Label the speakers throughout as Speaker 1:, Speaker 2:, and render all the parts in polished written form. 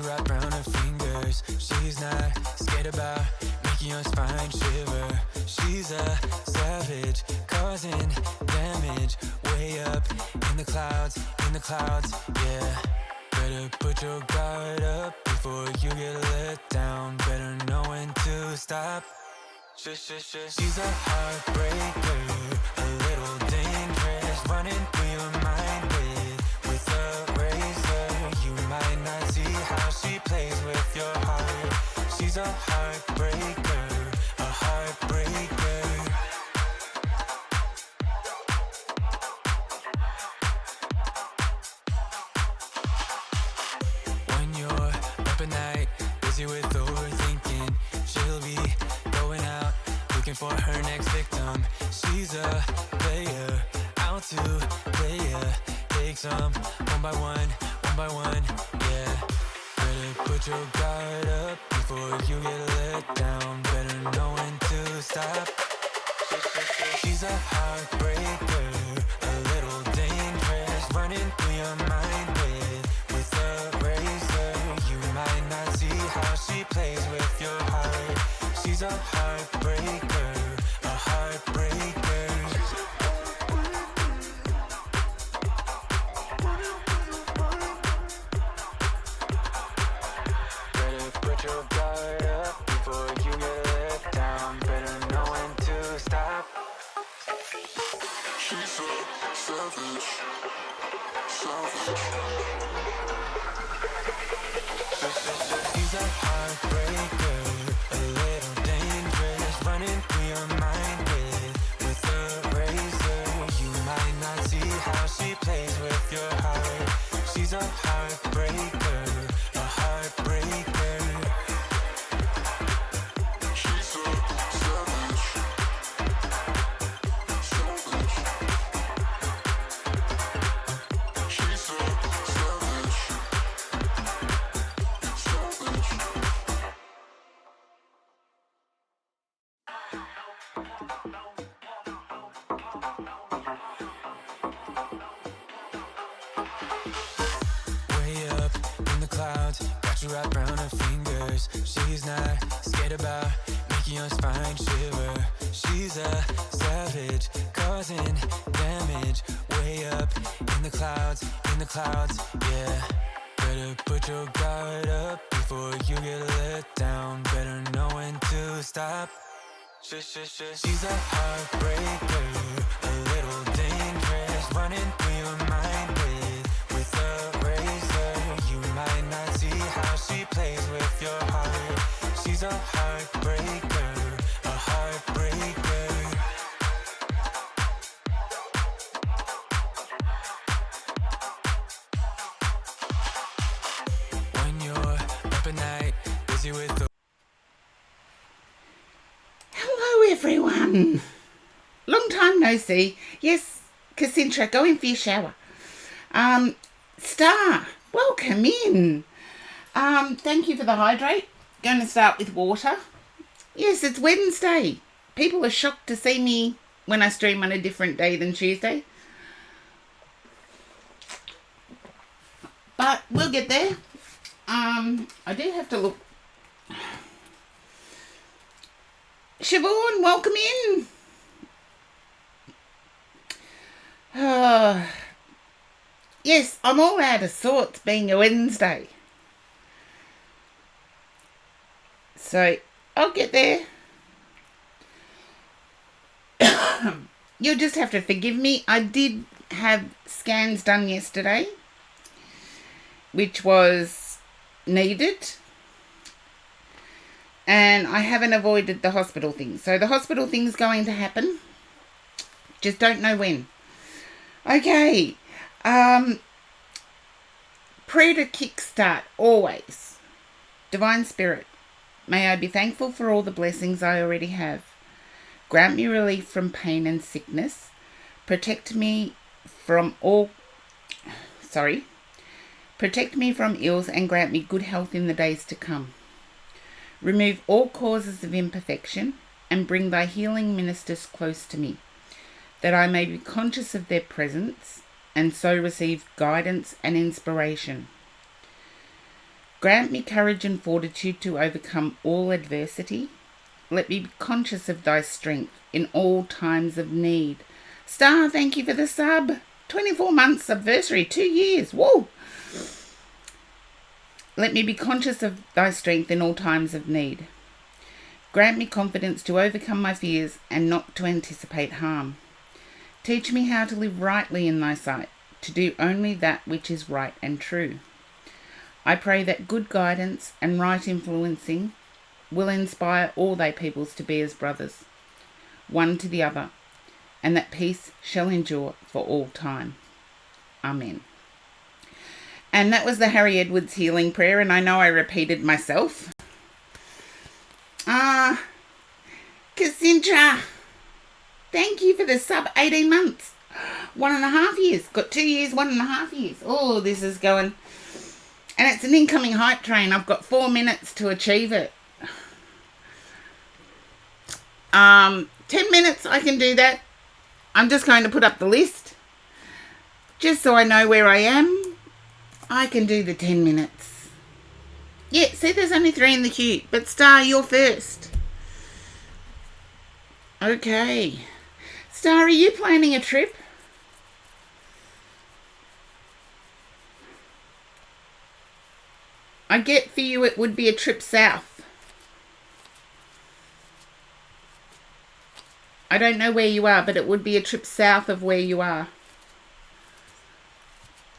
Speaker 1: wrap around her fingers. She's not scared about making your spine shiver. She's a savage, causing damage. Way up in the clouds, yeah. Better put your guard up before you get let down. Better know when to stop. She's a heartbreaker, a little dangerous, running through your mind with a razor. You might not see how she plays with your heart. She's a heartbreaker, a heartbreaker. When you're up at night, busy with overthinking, she'll be going out looking for her next victim. She's a player, out to play ya. Take some one by one, yeah. Better put your guard up before you get let down. Better know when to stop. She's a heartbreaker, a little dangerous, running through your mind with a razor. You might not see how she plays with your heart. She's a heartbreaker, a heartbreaker. Better put your guard up before you get let down. Better know when to stop.
Speaker 2: She's a savage, savage.
Speaker 1: She's a heartbreaker, a little dangerous, running through your mind with a razor. You might not see how she plays with your heart. She's a heartbreaker, a heartbreaker.
Speaker 2: She's a savage, savage. She's a savage, savage.
Speaker 1: Way up in the clouds, got you wrapped around her fingers. She's not scared about making your spine shiver. She's a savage, causing damage. Way up in the clouds, yeah. Better put your guard up before you get let down. Better know when to stop. She's a heartbreaker, a little dangerous, running through your mind with a razor. You might not see how she plays with your heart. She's a heartbreaker, a heartbreaker. When you're up at night, busy with the
Speaker 3: Hello everyone. Long time no see. Yes, Cassandra, go in for your shower. Star, welcome in. Thank you for the hydrate. Going to start with water. Yes, it's Wednesday. People are shocked to see me when I stream on a different day than Tuesday. But we'll get there. I do have to look. Siobhan, welcome in. Yes, I'm all out of sorts being a Wednesday. So, I'll get there. You'll just have to forgive me. I did have scans done yesterday, which was needed. And I haven't avoided the hospital thing. So the hospital thing's going to happen. Just don't know when. Okay. Prayer to kickstart, always. Divine Spirit, may I be thankful for all the blessings I already have. Grant me relief from pain and sickness. Protect me from Protect me from ills and grant me good health in the days to come. Remove all causes of imperfection and bring thy healing ministers close to me, that I may be conscious of their presence and so receive guidance and inspiration. Grant me courage and fortitude to overcome all adversity. Let me be conscious of thy strength in all times of need. Star, thank you for the sub. 24 months anniversary, 2 years. Whoa! Let me be conscious of thy strength in all times of need. Grant me confidence to overcome my fears and not to anticipate harm. Teach me how to live rightly in thy sight, to do only that which is right and true. I pray that good guidance and right influencing will inspire all thy peoples to be as brothers, one to the other, and that peace shall endure for all time. Amen. And that was the Harry Edwards healing prayer, and I know I repeated myself. Cassandra, thank you for the sub. 18 months. 1.5 years. Got 2 years, 1.5 years. Oh, this is going. And it's an incoming hype train. I've got 4 minutes to achieve it. 10 minutes, I can do that. I'm just going to put up the list. Just so I know where I am. I can do the 10 minutes. Yeah, see, there's only 3 in the queue. But Star, you're first. Okay. Star, are you planning a trip? I get for you it would be a trip south. I don't know where you are, but it would be a trip south of where you are.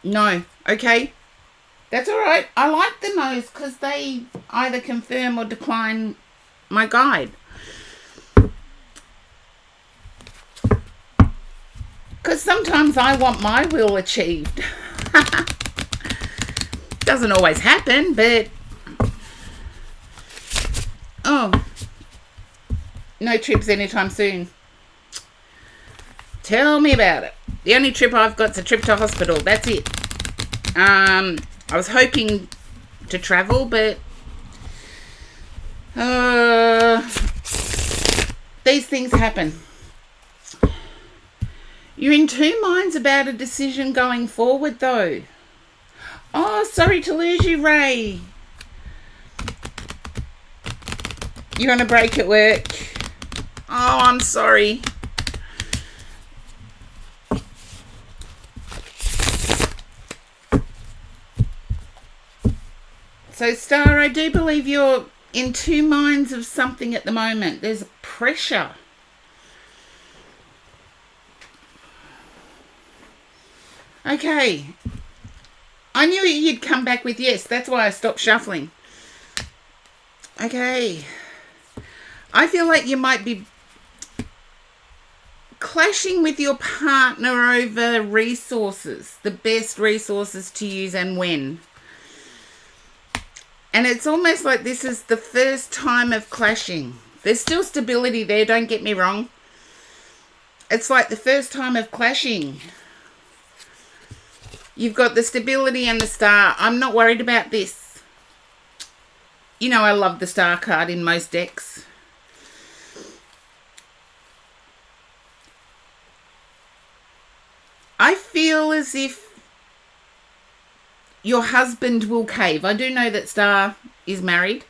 Speaker 3: No. Okay. That's all right. I like the no's because they either confirm or decline my guide. Because sometimes I want my will achieved. Doesn't always happen, but... Oh. No trips anytime soon. Tell me about it. The only trip I've got is a trip to hospital. That's it. I was hoping to travel, but... these things happen. You're in 2 minds about a decision going forward, though. Oh, sorry to lose you, Ray. You're on a break at work. Oh, I'm sorry. So, Star, I do believe you're in 2 minds of something at the moment. There's pressure. Okay. I knew you'd come back with yes. That's why I stopped shuffling. Okay. I feel like you might be clashing with your partner over resources, the best resources to use and when. And it's almost like this is the first time of clashing. There's still stability there, don't get me wrong. It's like the first time of clashing. You've got the stability and the star. I'm not worried about this. You know I love the star card in most decks. I feel as if your husband will cave. I do know that Star is married.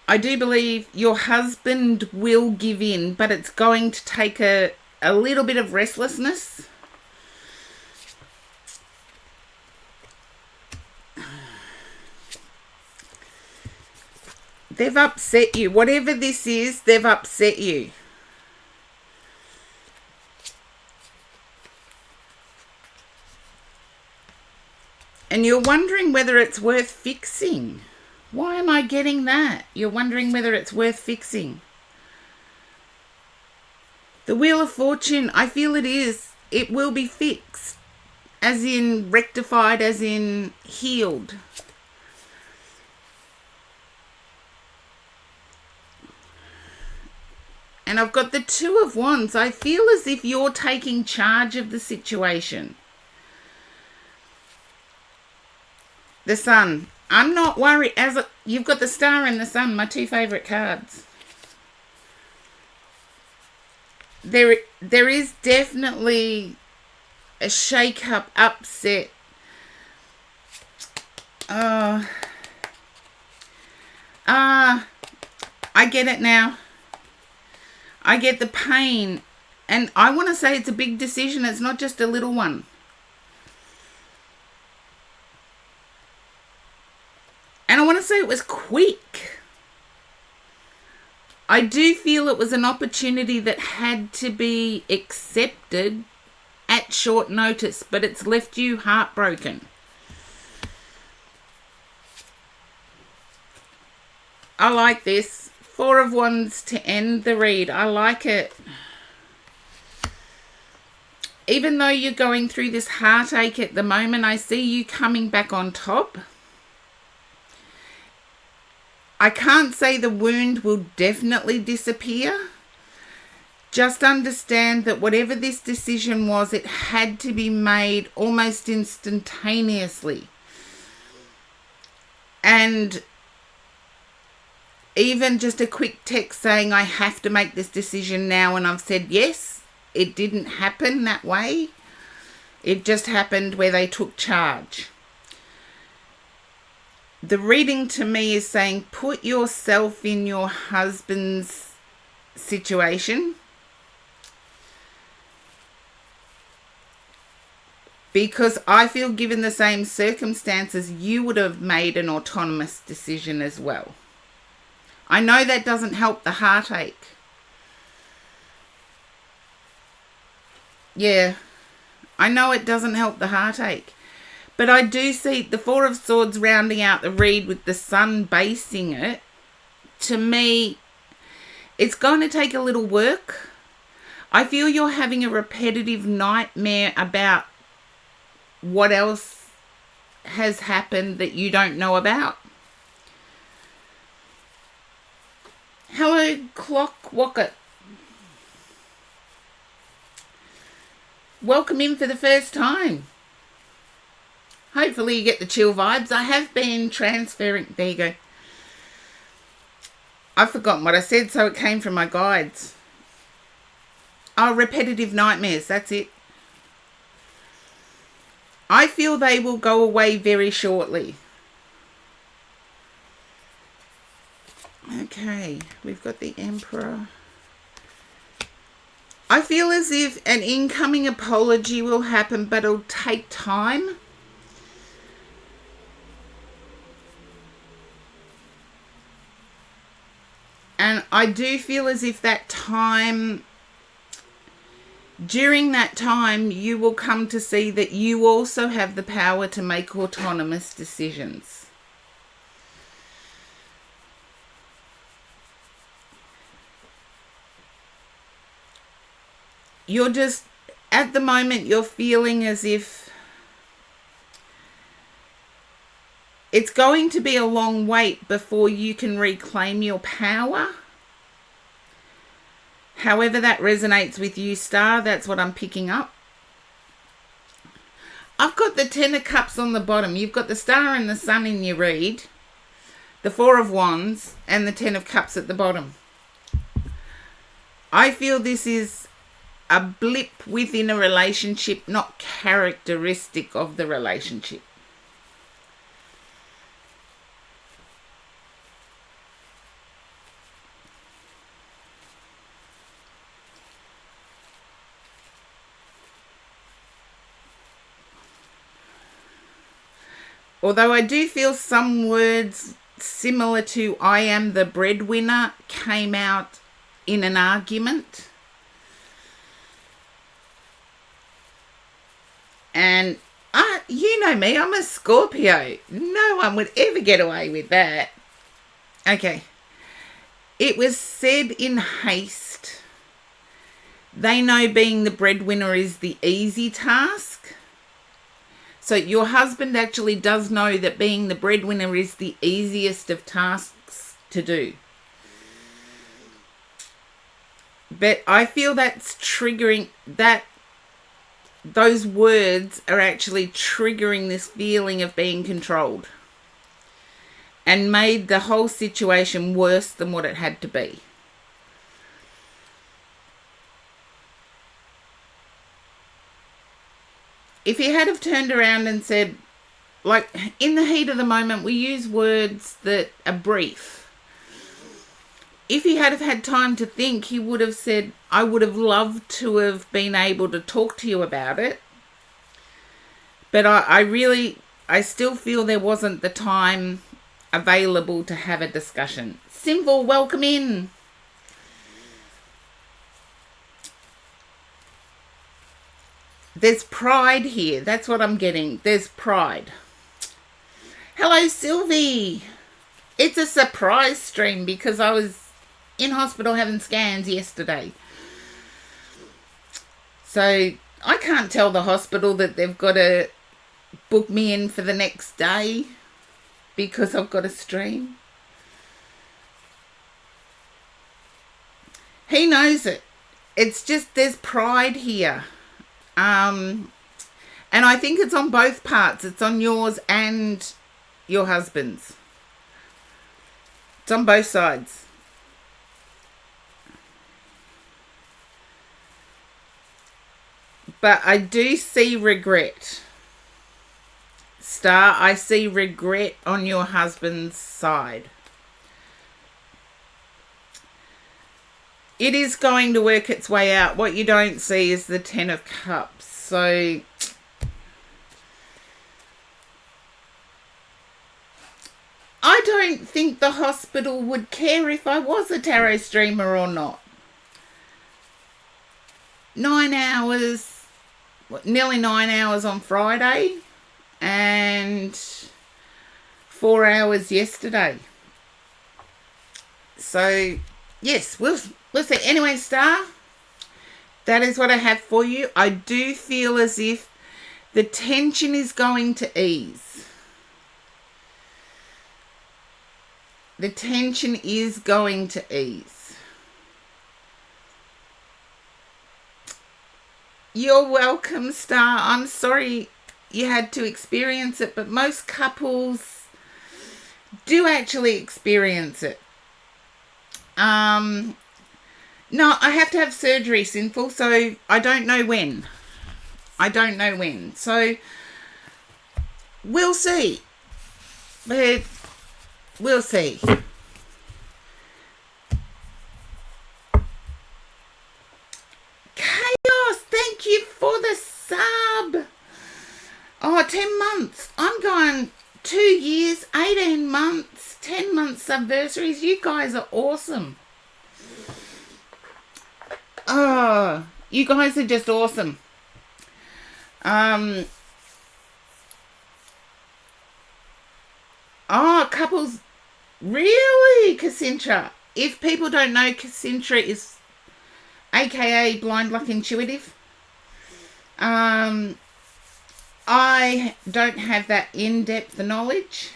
Speaker 3: I do believe your husband will give in, but it's going to take a little bit of restlessness. They've upset you. Whatever this is, they've upset you. And you're wondering whether it's worth fixing. Why am I getting that? You're wondering whether it's worth fixing. The Wheel of Fortune, I feel it is. It will be fixed. As in rectified, as in healed. And I've got the Two of Wands. I feel as if you're taking charge of the situation. The Sun. I'm not worried. You've got the Star and the Sun, my two favourite cards. There is definitely a shake-up, upset. I get it now. I get the pain. And I want to say it's a big decision. It's not just a little one. And I want to say it was quick. I do feel it was an opportunity that had to be accepted at short notice, but it's left you heartbroken. I like this. 4 of Wands to end the read. I like it. Even though you're going through this heartache at the moment, I see you coming back on top. I can't say the wound will definitely disappear. Just understand that whatever this decision was, it had to be made almost instantaneously. And even just a quick text saying, I have to make this decision now, and I've said yes, it didn't happen that way. It just happened where they took charge. The reading to me is saying, put yourself in your husband's situation. Because I feel given the same circumstances, you would have made an autonomous decision as well. I know that doesn't help the heartache. Yeah, I know it doesn't help the heartache. But I do see the 4 of Swords rounding out the read with the Sun basing it. To me, it's going to take a little work. I feel you're having a repetitive nightmare about what else has happened that you don't know about. Hello, Clock Wocket. Welcome in for the first time. Hopefully you get the chill vibes. I have been transferring... There you go. I've forgotten what I said, so it came from my guides. Oh, repetitive nightmares. That's it. I feel they will go away very shortly. Okay, we've got the Emperor. I feel as if an incoming apology will happen, but it'll take time. And I do feel as if that time, during that time, you will come to see that you also have the power to make autonomous decisions. You're just, at the moment, you're feeling as if it's going to be a long wait before you can reclaim your power. However that resonates with you, Star, that's what I'm picking up. I've got the 10 of Cups on the bottom. You've got the Star and the Sun in your read, the 4 of Wands, and the 10 of Cups at the bottom. I feel this is a blip within a relationship, not characteristic of the relationship. Although I do feel some words similar to I am the breadwinner came out in an argument. And you know me, I'm a Scorpio. No one would ever get away with that. Okay. It was said in haste. They know being the breadwinner is the easy task. So your husband actually does know that being the breadwinner is the easiest of tasks to do. But I feel that's triggering, that those words are actually triggering this feeling of being controlled and made the whole situation worse than what it had to be. If he had have turned around and said, like, in the heat of the moment, we use words that are brief. if he had have had time to think, he would have said, I would have loved to have been able to talk to you about it. But I still feel there wasn't the time available to have a discussion. Simple, welcome in. There's pride here. That's what I'm getting. There's pride. Hello, Sylvie. It's a surprise stream because I was in hospital having scans yesterday. So I can't tell the hospital that they've got to book me in for the next day because I've got a stream. He knows it. It's just there's pride here. And I think it's on both parts. It's on yours and your husband's. It's on both sides. But I do see regret. Star, I see regret on your husband's side. It is going to work its way out. What you don't see is the 10 of Cups. So I don't think the hospital would care if I was a tarot streamer or not. 9 hours, nearly 9 hours on Friday and 4 hours yesterday. So, yes, we'll see. Anyway, Star, that is what I have for you. I do feel as if the tension is going to ease. The tension is going to ease. You're welcome, Star. I'm sorry you had to experience it, but most couples do actually experience it. No, I have to have surgery, Sinful, so I don't know when. So, we'll see. But, we'll see. Chaos, thank you for the sub. Oh, 10 months. I'm going 2 years, 18 months, 10 months subversaries. You guys are awesome. Oh, you guys are just awesome. Couples. Really, Cassandra? If people don't know, Cassandra is aka Blind Luck Intuitive. I don't have that in-depth knowledge.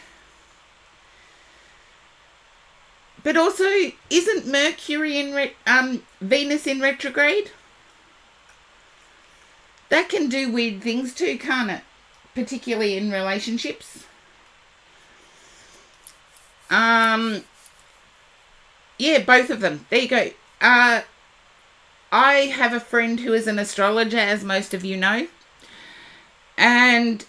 Speaker 3: But also, isn't Mercury in Venus in retrograde? That can do weird things too, can't it? Particularly in relationships. Yeah, both of them. There you go. I have a friend who is an astrologer, as most of you know. And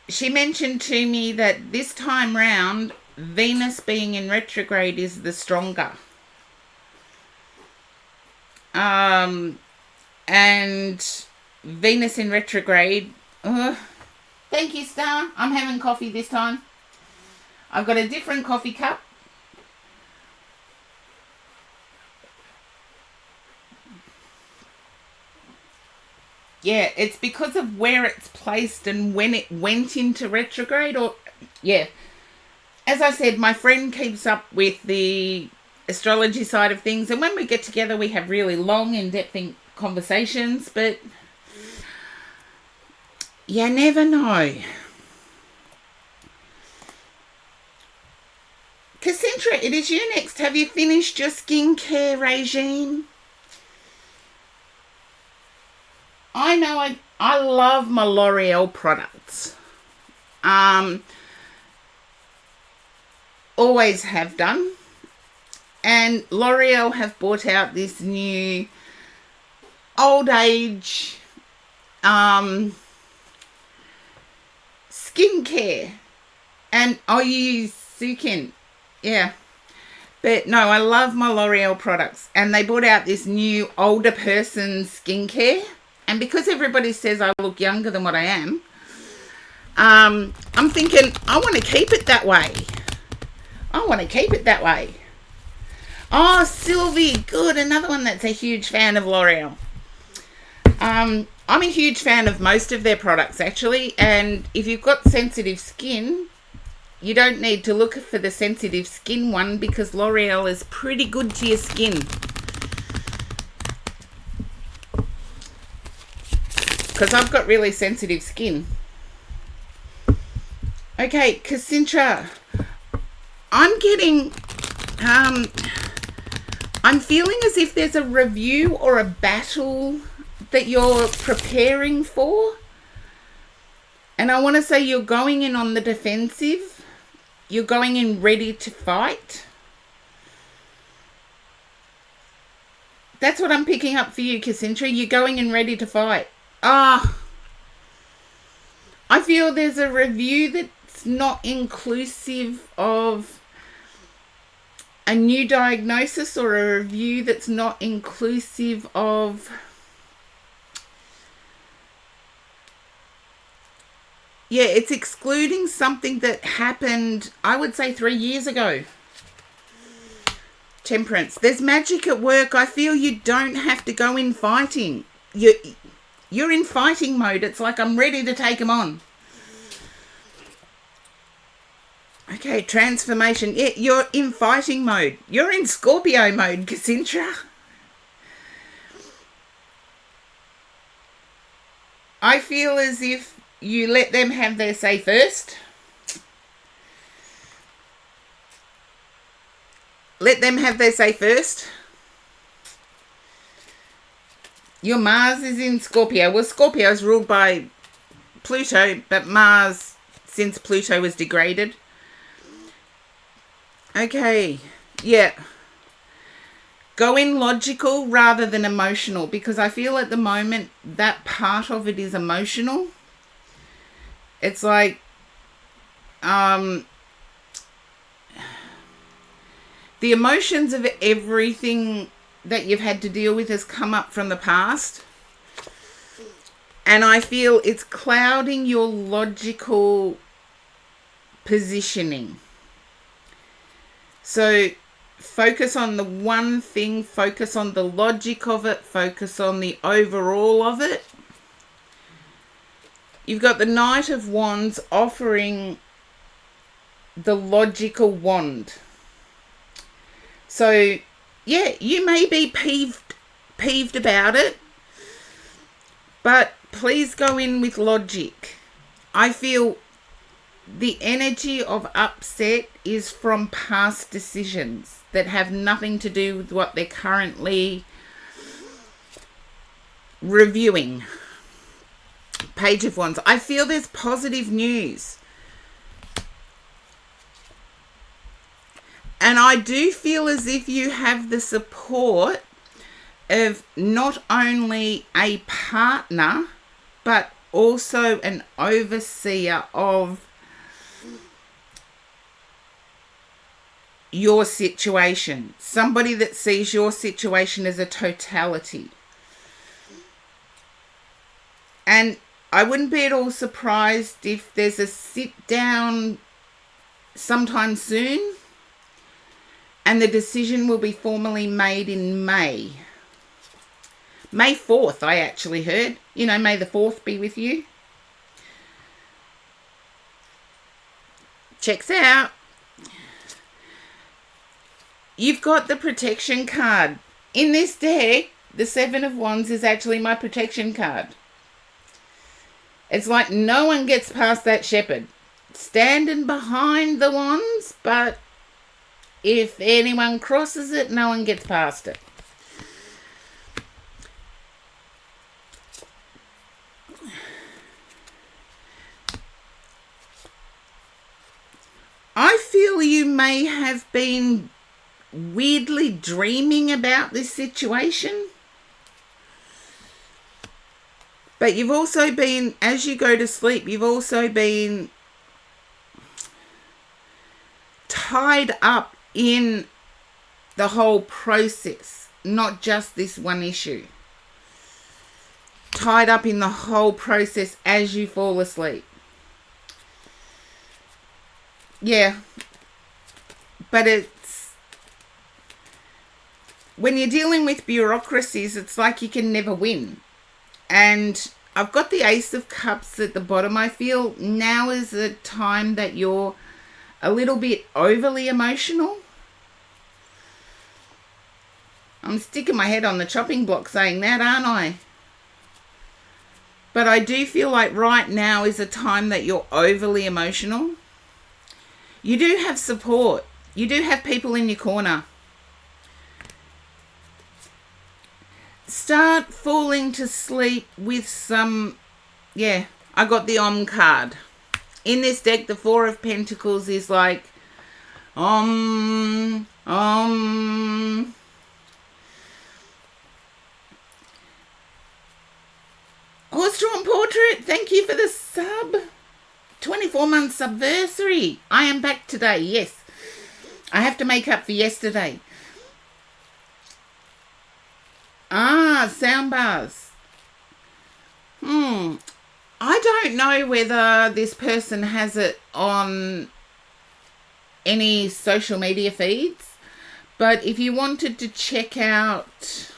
Speaker 3: she mentioned to me that this time round, Venus being in retrograde is the stronger. And Venus in retrograde. Thank you, Star. I'm having coffee this time. I've got a different coffee cup. Yeah, it's because of where it's placed and when it went into retrograde. As I said, my friend keeps up with the astrology side of things, and when we get together we have really long, in-depth conversations, but you never know. Cassandra, it is you next. Have you finished your skincare regime? I know I love my L'Oreal products. Always have done. And L'Oreal have brought out this new old age skincare. And I use Sukin. Yeah. But no, I love my L'Oreal products. And they brought out this new older person skincare. And because everybody says I look younger than what I am, I'm thinking I want to keep it that way. Oh, Sylvie, good. Another one that's a huge fan of L'Oreal. I'm a huge fan of most of their products, actually. And if you've got sensitive skin, you don't need to look for the sensitive skin one because L'Oreal is pretty good to your skin. Because I've got really sensitive skin. Okay, Cassandra, I'm getting... I'm feeling as if there's a review or a battle that you're preparing for. And I want to say you're going in on the defensive. You're going in ready to fight. That's what I'm picking up for you, Cassandra. You're going in ready to fight. I feel there's a review that's not inclusive of a new diagnosis, or a review that's not inclusive of it's excluding something that happened, I would say, 3 years ago. Temperance, there's magic at work. I feel you don't have to go in fighting. You're in fighting mode. It's like I'm ready to take them on. Okay, transformation. Yeah, you're in fighting mode. You're in Scorpio mode, Cassandra. I feel as if you let them have their say first. Let them have their say first. Your Mars is in Scorpio. Well, Scorpio is ruled by Pluto, but Mars, since Pluto was degraded. Okay, yeah. Go in logical rather than emotional, because I feel at the moment that part of it is emotional. It's like, the emotions of everything that you've had to deal with has come up from the past. And I feel it's clouding your logical positioning. So focus on the one thing, focus on the logic of it, focus on the overall of it. You've got the Knight of Wands offering the logical wand. So, yeah, you may be peeved about it, but please go in with logic. I feel the energy of upset is from past decisions that have nothing to do with what they're currently reviewing. Page of Wands. I feel there's positive news. And I do feel as if you have the support of not only a partner, but also an overseer of your situation. Somebody that sees your situation as a totality. And I wouldn't be at all surprised if there's a sit down sometime soon, and the decision will be formally made in May. May 4th, I actually heard. You know, May the 4th be with you. Checks out. You've got the protection card. In this deck, the Seven of Wands is actually my protection card. It's like no one gets past that shepherd. Standing behind the wands, but if anyone crosses it, no one gets past it. I feel you may have been weirdly dreaming about this situation. But you've also been, as you go to sleep, you've also been tied up in the whole process, not just this one issue. Tied up in the whole process as you fall asleep. Yeah. But it's... when you're dealing with bureaucracies, it's like you can never win. And I've got the Ace of Cups at the bottom. I feel now is the time that you're a little bit overly emotional. I'm sticking my head on the chopping block saying that, aren't I? But I do feel like right now is a time that you're overly emotional. You do have support. You do have people in your corner. Start falling to sleep with some... yeah, I got the Om card. In this deck, the Four of Pentacles is like... Om. Horse-drawn portrait, thank you for the sub. 24-month subversary. I am back today, yes. I have to make up for yesterday. Sound bars. I don't know whether this person has it on any social media feeds, but if you wanted to check out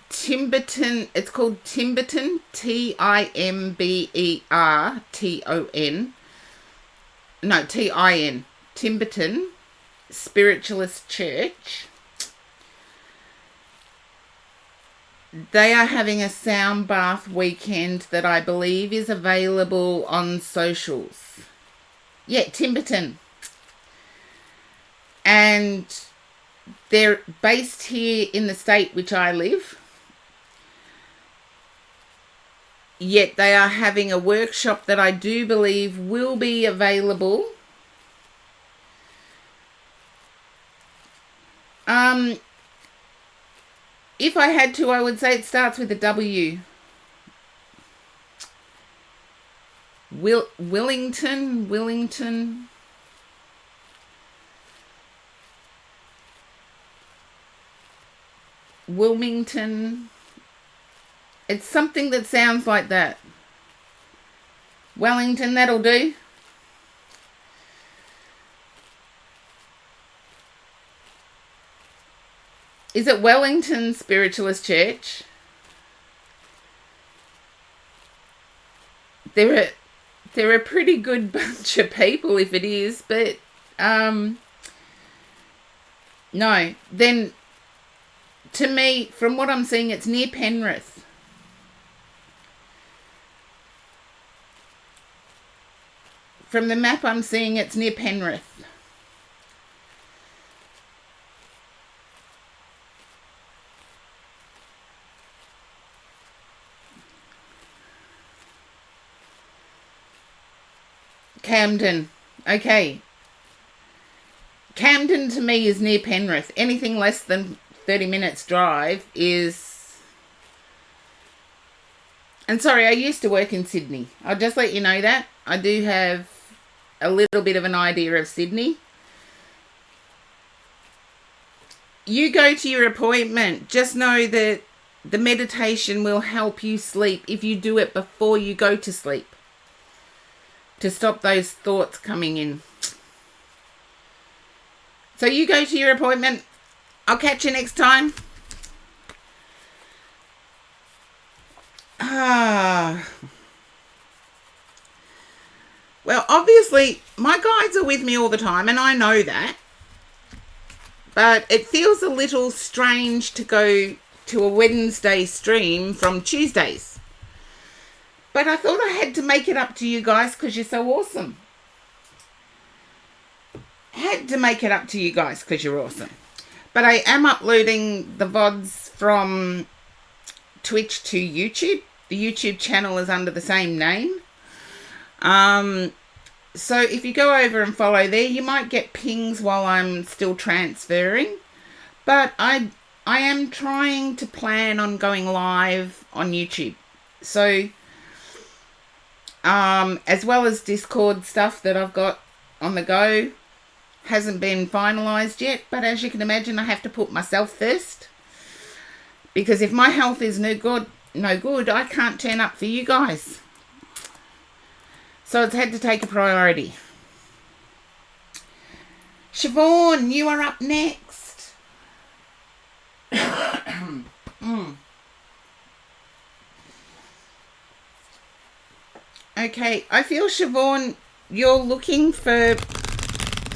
Speaker 3: Timberton, it's called Timberton, Timberton, no, Tin, Timberton Spiritualist Church. They are having a sound bath weekend that I believe is available on socials. Yeah, Timberton. And they're based here in the state which I live. Yet they are having a workshop that I do believe will be available. If I had to, I would say it starts with a W. Willington. Wilmington. It's something that sounds like that. Wellington, that'll do. Is it Wellington Spiritualist Church? They're a pretty good bunch of people if it is, but no. Then to me, from what I'm seeing, it's near Penrith. From the map I'm seeing, it's near Penrith. Camden. Okay. Camden to me is near Penrith. Anything less than 30 minutes drive is... And sorry, I used to work in Sydney. I'll just let you know that. I do have a little bit of an idea of Sydney. You go to your appointment. Just know that the meditation will help you sleep if you do it before you go to sleep, to stop those thoughts coming in. So you go to your appointment. I'll catch you next time. Well, obviously, my guides are with me all the time, and I know that. But it feels a little strange to go to a Wednesday stream from Tuesdays. But I thought I had to make it up to you guys because you're so awesome. Had to make it up to you guys because you're awesome. But I am uploading the VODs from Twitch to YouTube. The YouTube channel is under the same name. So if you go over and follow there, you might get pings while I'm still transferring. But I am trying to plan on going live on YouTube. So, as well as Discord stuff that I've got on the go hasn't been finalised yet, but as you can imagine, I have to put myself first. Because if my health is no good, I can't turn up for you guys. So it's had to take a priority. Siobhan, you are up next. Okay, I feel, Siobhan, you're looking for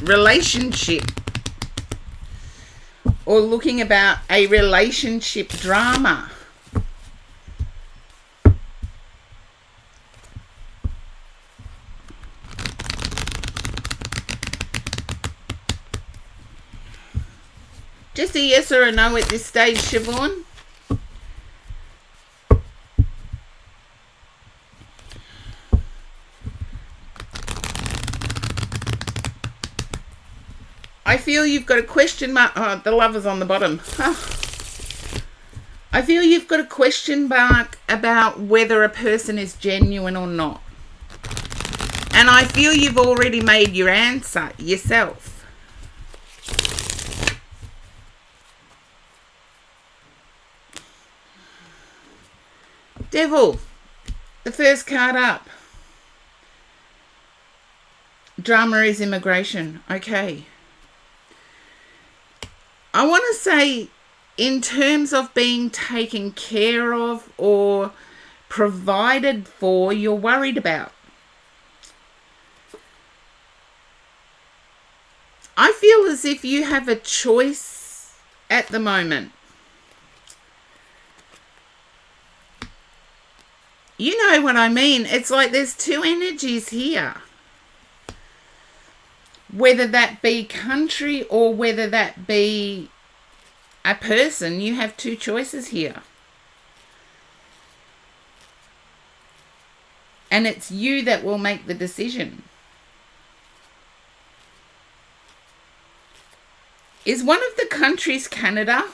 Speaker 3: relationship or looking about a relationship drama. Just a yes or a no at this stage, Siobhan. I feel you've got a question mark. Oh, the lover's on the bottom. I feel you've got a question mark about whether a person is genuine or not. And I feel you've already made your answer yourself. Devil, the first card up. Drama is immigration. Okay. I want to say, in terms of being taken care of or provided for, you're worried about. I feel as if you have a choice at the moment. You know what I mean? It's like there's two energies here. Whether that be country or whether that be a person, you have two choices here. And it's you that will make the decision. Is one of the countries Canada?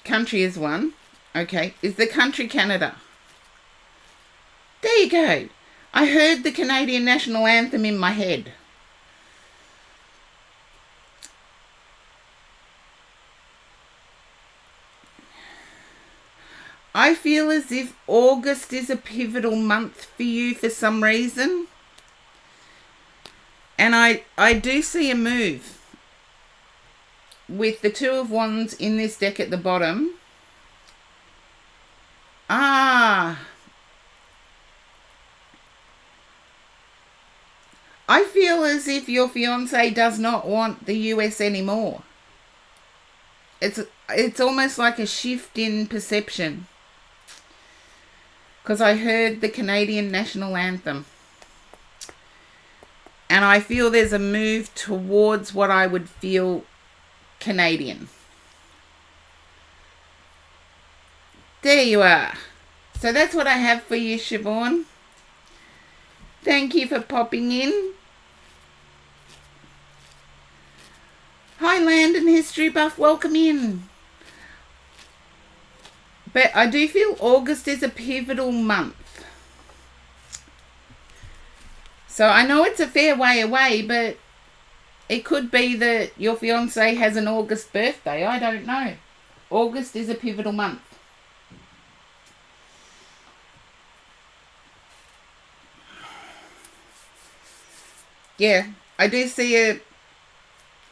Speaker 3: Country is one. Okay. Is the country Canada? There you go. I heard the Canadian national anthem in my head. I feel as if August is a pivotal month for you for some reason. And I do see a move. With the Two of Wands in this deck at the bottom. I feel as if your fiancé does not want the US anymore. It's almost like a shift in perception. Because I heard the Canadian national anthem. And I feel there's a move towards what I would feel Canadian. There you are. So that's what I have for you, Siobhan. Thank you for popping in. Hi, Land and History Buff. Welcome in. But I do feel August is a pivotal month. So I know it's a fair way away, but it could be that your fiancé has an August birthday. I don't know. August is a pivotal month. Yeah, I do see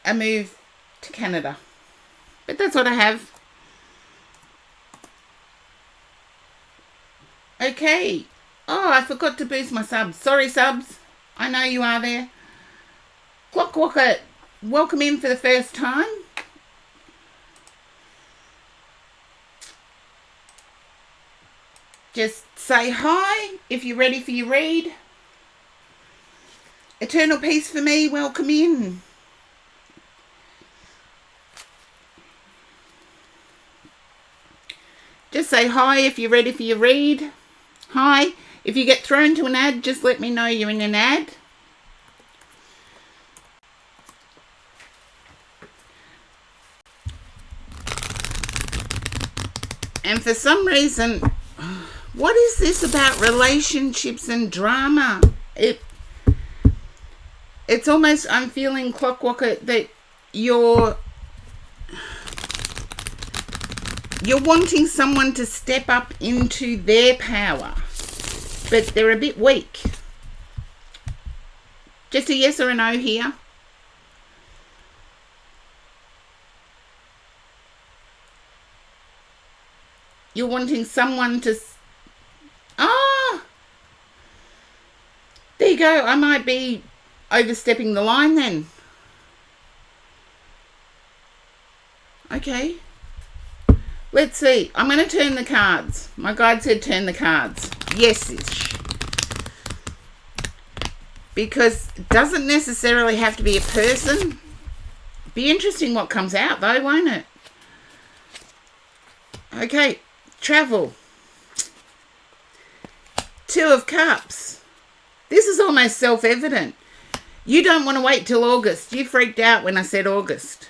Speaker 3: a move to Canada. But that's what I have. Okay. Oh, I forgot to boost my subs. Sorry, subs. I know you are there. Clockwalker, welcome in for the first time. Just say hi if you're ready for your read. Eternal Peace for me, welcome in. Just say hi if you're ready for your read. Hi. If you get thrown to an ad, just let me know you're in an ad. And for some reason, what is this about relationships and drama? It's almost, I'm feeling, Clockwalker, that you're wanting someone to step up into their power, but they're a bit weak. Just a yes or a no here. You're wanting someone to... there you go. I might be overstepping the line then. Okay. Let's see. I'm going to turn the cards. My guide said turn the cards. Yes-ish. Because it doesn't necessarily have to be a person. Be interesting what comes out though, won't it? Okay. Travel. 2 of Cups. This is almost self-evident. You don't want to wait till August. You freaked out when I said August.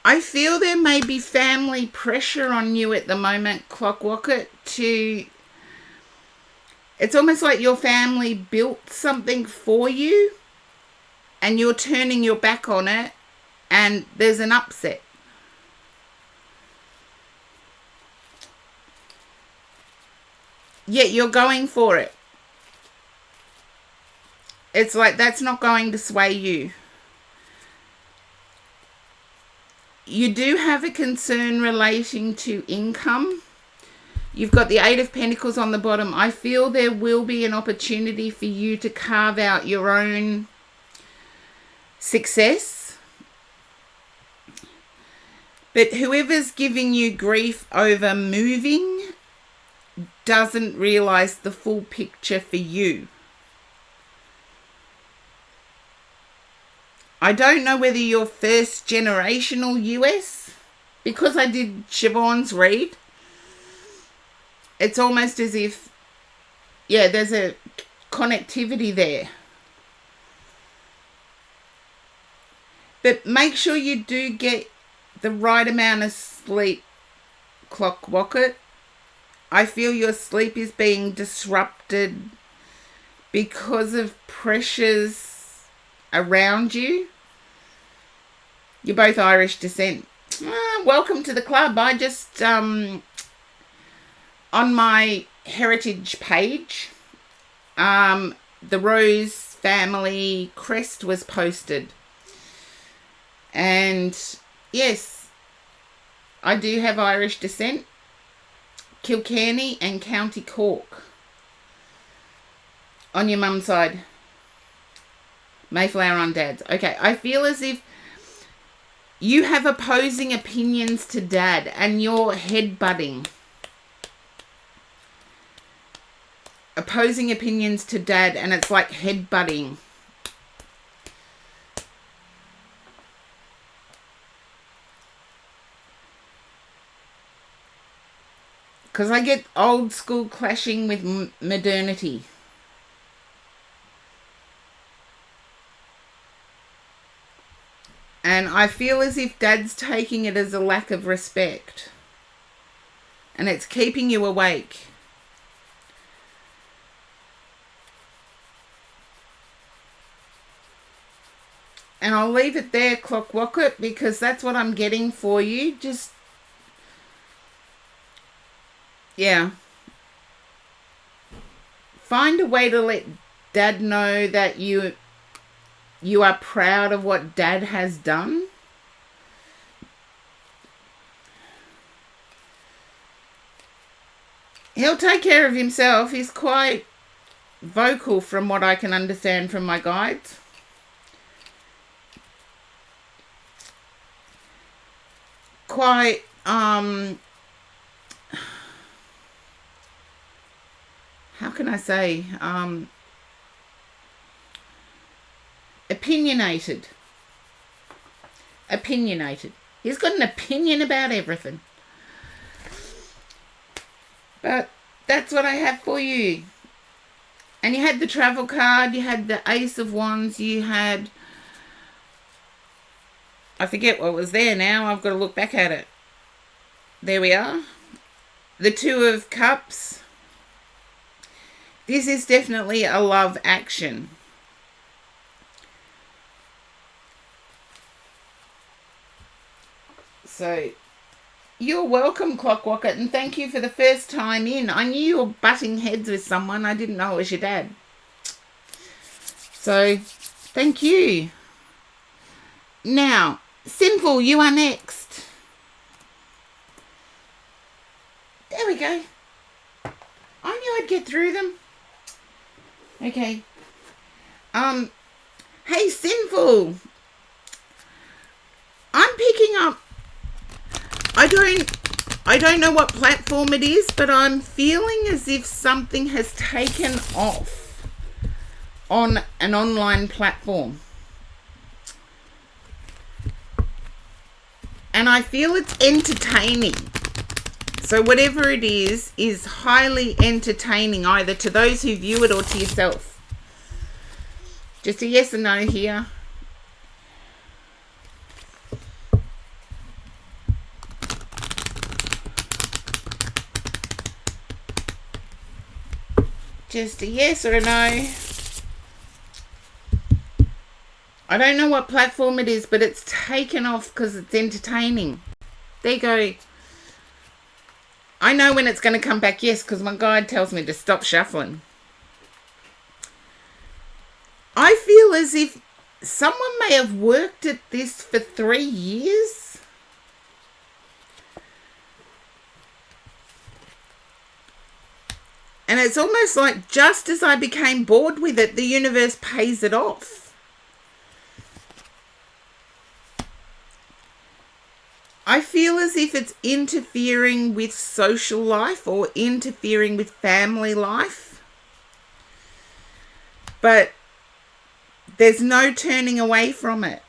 Speaker 3: I feel there may be family pressure on you at the moment, Clockwalker, to... It's almost like your family built something for you and you're turning your back on it and there's an upset. Yet you're going for it. It's like that's not going to sway you. You do have a concern relating to income. You've got the 8 of Pentacles on the bottom. I feel there will be an opportunity for you to carve out your own success. But whoever's giving you grief over moving doesn't realize the full picture for you. I don't know whether you're first generational US. Because I did Siobhan's read, it's almost as if, yeah, there's a connectivity there. But make sure you do get the right amount of sleep, Clockwalker. I feel your sleep is being disrupted because of pressures around you. You're both Irish descent. Welcome to the club. I just, on my heritage page, the Rose family crest was posted. And yes, I do have Irish descent. Kilkenny and County Cork. On your mum's side. Mayflower on dad's. Okay, I feel as if you have opposing opinions to dad and you're headbutting. Opposing opinions to dad and it's like headbutting. Because I get old school clashing with modernity. And I feel as if dad's taking it as a lack of respect. And it's keeping you awake. And I'll leave it there, Clockwalker, because that's what I'm getting for you. Just, yeah. Find a way to let dad know that you are proud of what dad has done. He'll take care of himself. He's quite vocal from what I can understand from my guides. Quite, how can I say, opinionated. He's got an opinion about everything. But that's what I have for you. And you had the travel card, you had the Ace of Wands, you had I forget what was there now. I've got to look back at it. There we are. The Two of Cups. This is definitely a love action. So, you're welcome, Clockwocket, and thank you for the first time in. I knew you were butting heads with someone. I didn't know it was your dad. So, thank you. Now, Sinful, you are next. There we go. I knew I'd get through them. Okay. Hey, Sinful. I'm picking up... I don't know what platform it is, but I'm feeling as if something has taken off on an online platform. And I feel it's entertaining. So whatever it is highly entertaining, either to those who view it or to yourself. Just a yes or no here. Just a yes or a no. I don't know what platform it is, but it's taken off because it's entertaining. There you go. I know when it's going to come back yes, because my guide tells me to stop shuffling. I feel as if someone may have worked at this for 3 years. And it's almost like just as I became bored with it, the universe pays it off. I feel as if it's interfering with social life or interfering with family life. But there's no turning away from it.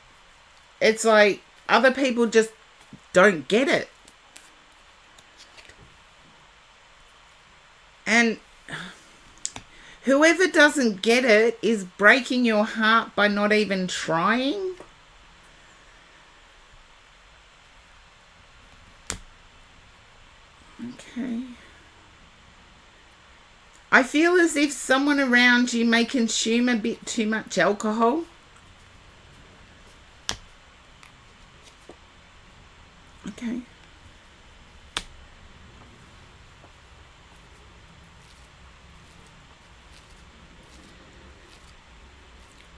Speaker 3: It's like other people just don't get it. And whoever doesn't get it is breaking your heart by not even trying. Okay. I feel as if someone around you may consume a bit too much alcohol. Okay.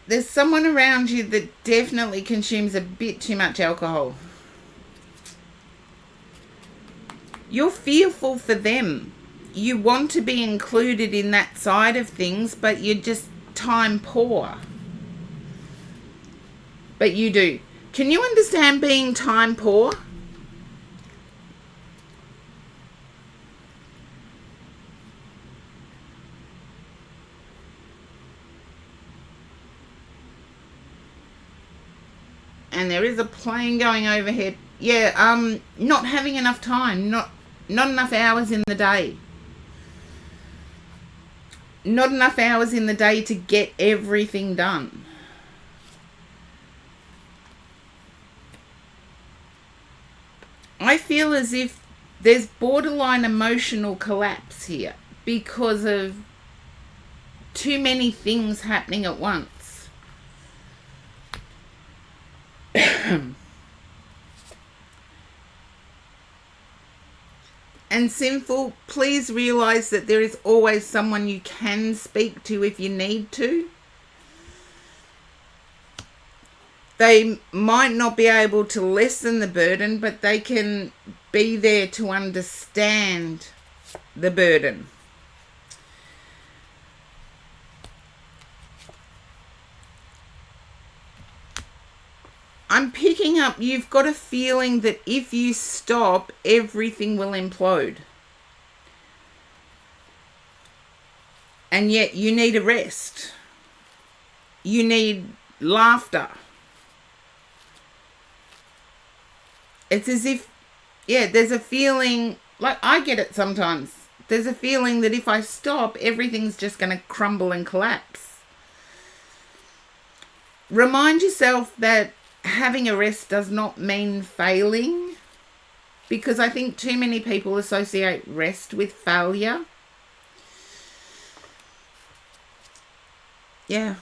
Speaker 3: There's someone around you that definitely consumes a bit too much alcohol. You're fearful for them. You want to be included in that side of things, but you're just time poor. But you do. Can you understand being time poor? And there is a plane going overhead. Yeah, not having enough time, not enough hours in the day. Not enough hours in the day to get everything done. I feel as if there's borderline emotional collapse here because of too many things happening at once. And Sinful, please realise that there is always someone you can speak to if you need to. They might not be able to lessen the burden, but they can be there to understand the burden. I'm picking up, you've got a feeling that if you stop, everything will implode. And yet you need a rest. You need laughter. It's as if, yeah, there's a feeling, like I get it sometimes. There's a feeling that if I stop, everything's just going to crumble and collapse. Remind yourself that having a rest does not mean failing, because I think too many people associate rest with failure. Yeah.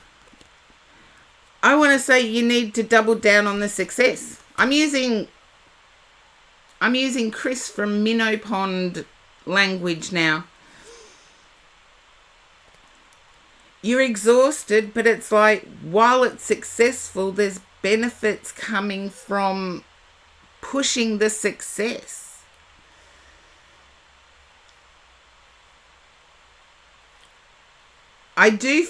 Speaker 3: I want to say you need to double down on the success. I'm using Chris from Minnow Pond language now. You're exhausted, but it's like, while it's successful, there's benefits coming from pushing the success. I do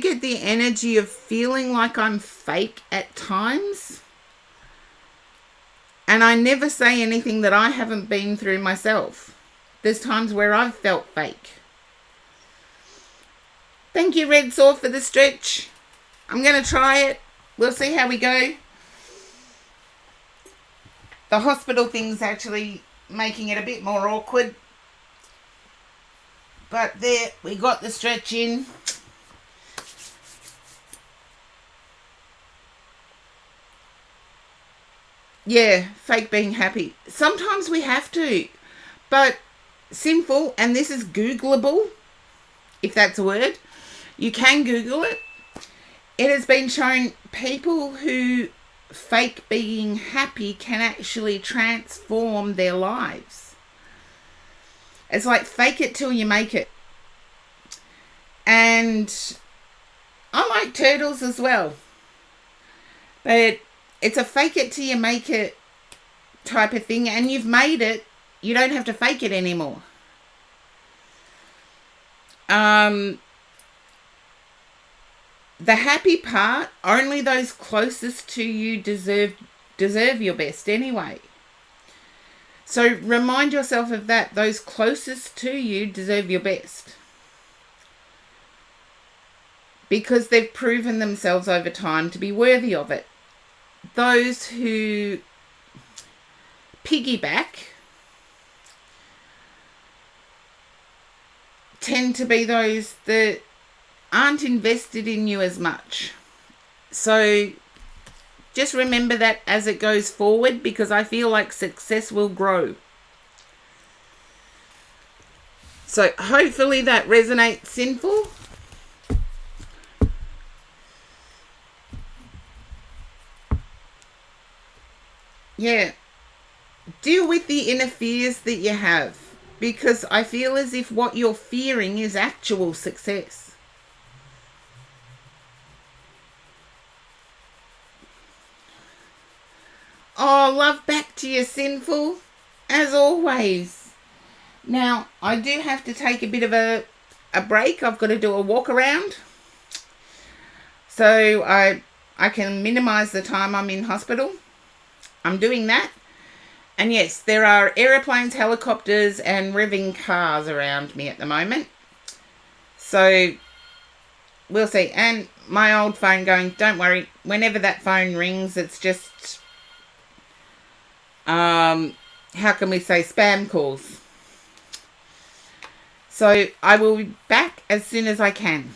Speaker 3: get the energy of feeling like I'm fake at times. And I never say anything that I haven't been through myself. There's times where I've felt fake. Thank you, Red Saw, for the stretch. I'm going to try it. We'll see how we go. The hospital thing's actually making it a bit more awkward. But there, we got the stretch in. Yeah, fake being happy. Sometimes we have to. But Sinful, and this is Googleable, if that's a word. You can Google it. It has been shown people who fake being happy can actually transform their lives. It's like fake it till you make it. And I like turtles as well. But it's a fake it till you make it type of thing. And you've made it. You don't have to fake it anymore. The happy part, only those closest to you deserve your best anyway. So remind yourself of that. Those closest to you deserve your best. Because they've proven themselves over time to be worthy of it. Those who piggyback tend to be those that aren't invested in you as much. So just remember that as it goes forward, because I feel like success will grow. So hopefully that resonates, Sinful. Yeah. Deal with the inner fears that you have, because I feel as if what you're fearing is actual success. Oh, love back to you, Sinful, as always. Now, I do have to take a bit of a break. I've got to do a walk around. So I can minimise the time I'm in hospital. I'm doing that. And yes, there are aeroplanes, helicopters and revving cars around me at the moment. So we'll see. And my old phone going, don't worry, whenever that phone rings, it's just, how can we say, spam calls. So I will be back as soon as I can.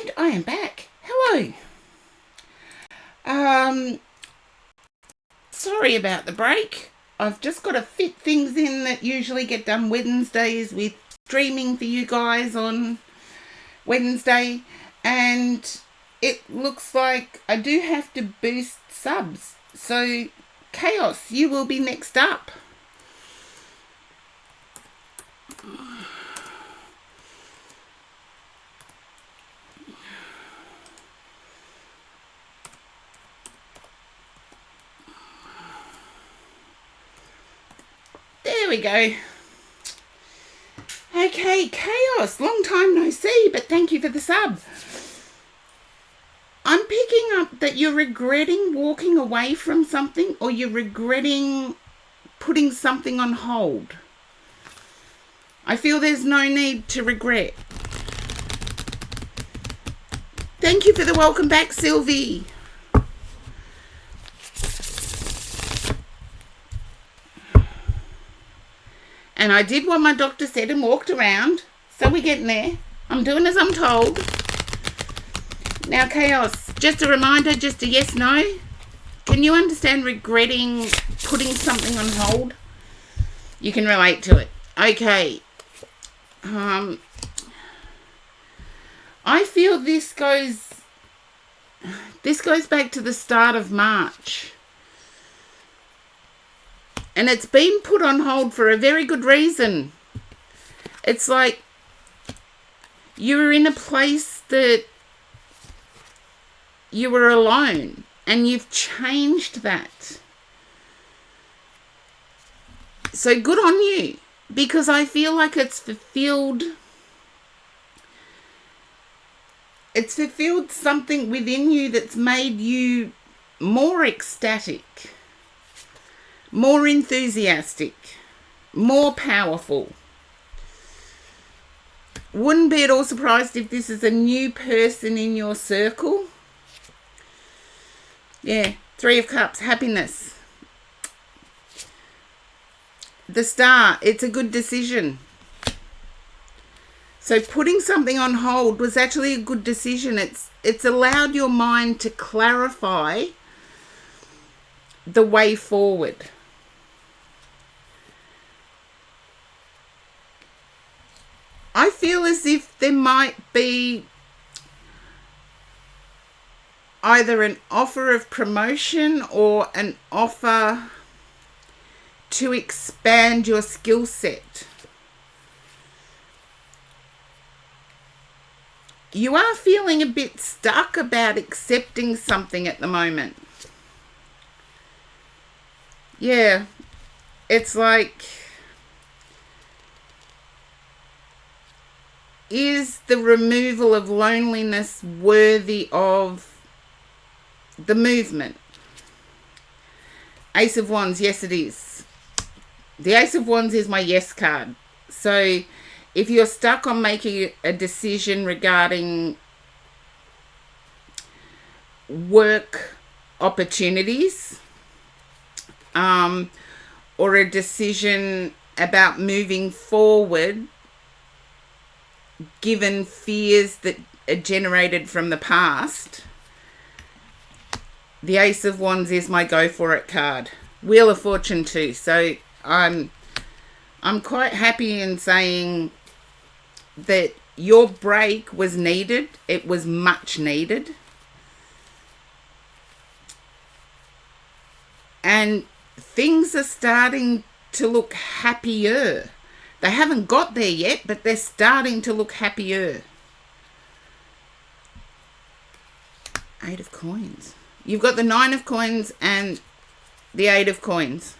Speaker 3: And I am back. Hello. Sorry about the break. I've just got to fit things in that usually get done Wednesdays with streaming for you guys on Wednesday. And it looks like I do have to boost subs. So, Chaos, you will be next up. There we go. Okay, Chaos, long time no see, but thank you for the sub. I'm picking up that you're regretting walking away from something, or you're regretting putting something on hold. I feel there's no need to regret. Thank you for the welcome back, Sylvie. And I did what my doctor said and walked around. So we're getting there. I'm doing as I'm told. Now, Chaos, just a reminder, just a yes, no. Can you understand regretting putting something on hold? You can relate to it. Okay. I feel this goes back to the start of March. And it's been put on hold for a very good reason. It's like you were in a place that you were alone, and you've changed that. So good on you, because I feel like it's fulfilled something within you that's made you more ecstatic, more enthusiastic, more powerful. Wouldn't be at all surprised if this is a new person in your circle. Yeah, 3 of Cups, happiness. The Star, it's a good decision. So putting something on hold was actually a good decision. It's allowed your mind to clarify the way forward. I feel as if there might be either an offer of promotion or an offer to expand your skill set. You are feeling a bit stuck about accepting something at the moment. Yeah, it's like, is the removal of loneliness worthy of the movement? Ace of Wands, yes it is. The Ace of Wands is my yes card. So if you're stuck on making a decision regarding work opportunities, or a decision about moving forward, given fears that are generated from the past, the Ace of Wands is my go for it card. Wheel of Fortune too. So I'm quite happy in saying that your break was needed. It was much needed. And things are starting to look happier. They haven't got there yet, but they're starting to look happier. 8 of Coins. You've got the 9 of Coins and the 8 of Coins.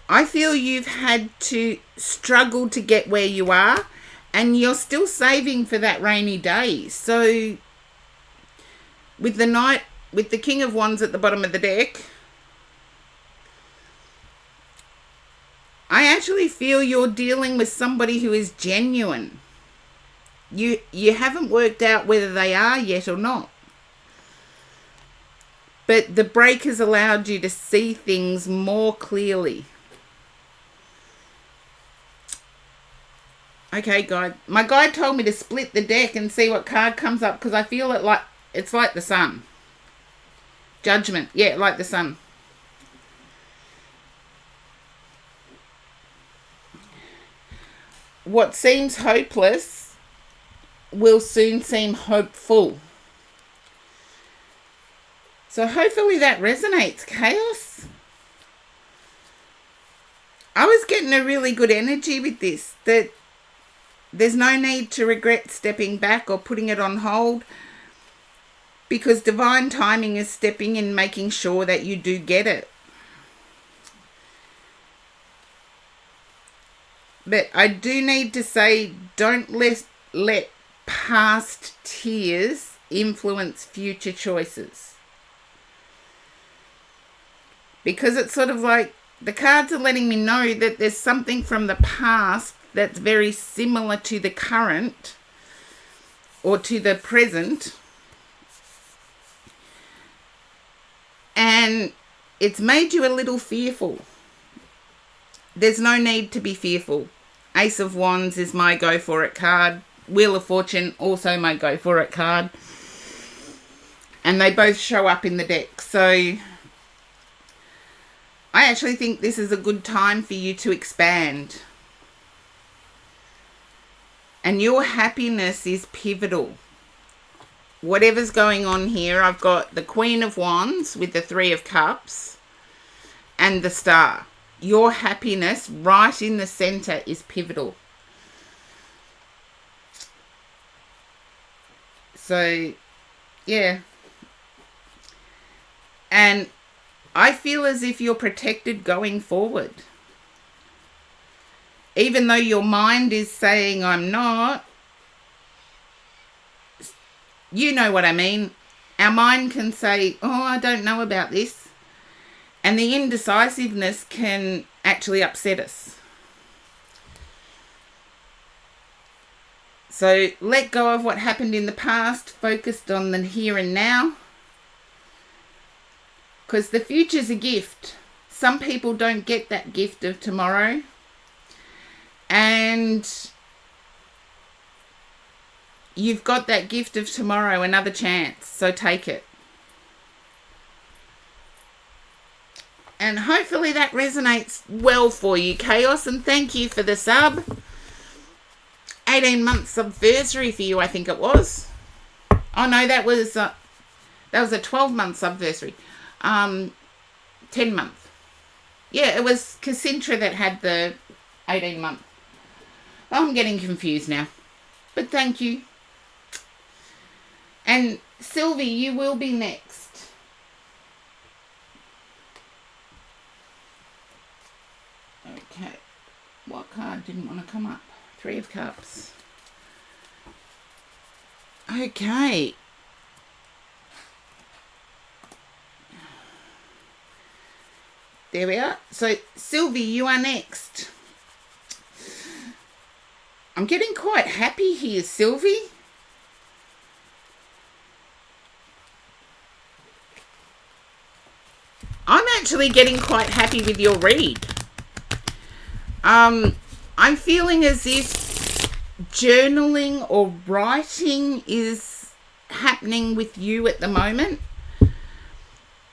Speaker 3: I feel you've had to struggle to get where you are, and you're still saving for that rainy day. So with the King of Wands at the bottom of the deck, I actually feel you're dealing with somebody who is genuine. You haven't worked out whether they are yet or not. But the break has allowed you to see things more clearly. Okay, guide. My guide told me to split the deck and see what card comes up because I feel it's like the sun. Judgment. Yeah, like the sun. What seems hopeless will soon seem hopeful. So hopefully that resonates, Chaos. I was getting a really good energy with this, that there's no need to regret stepping back or putting it on hold, because divine timing is stepping in, making sure that you do get it. But I do need to say, don't let past tears influence future choices. Because it's sort of like the cards are letting me know that there's something from the past that's very similar to the current or to the present. And it's made you a little fearful. There's no need to be fearful. Ace of Wands is my go for it card. Wheel of Fortune, also my go for it card. And they both show up in the deck. So I actually think this is a good time for you to expand. And your happiness is pivotal. Whatever's going on here, I've got the Queen of Wands with the Three of Cups and the Star. Your happiness right in the center is pivotal. So, yeah. And I feel as if you're protected going forward. Even though your mind is saying, I'm not. You know what I mean. Our mind can say, oh, I don't know about this. And the indecisiveness can actually upset us. So let go of what happened in the past, focused on the here and now. Because the future's a gift. Some people don't get that gift of tomorrow. And you've got that gift of tomorrow, another chance. So take it. And hopefully that resonates well for you, Chaos. And thank you for the sub. 18 months subversary for you, I think it was. Oh no, that was a 12-month subversary. 10 month. Yeah, it was Cassandra that had the 18 month. I'm getting confused now. But thank you. And Sylvie, you will be next. Okay. What card didn't want to come up? Three of Cups. Okay. There we are. So, Sylvie, you are next. I'm getting quite happy here, Sylvie. I'm actually getting quite happy with your read. I'm feeling as if journaling or writing is happening with you at the moment.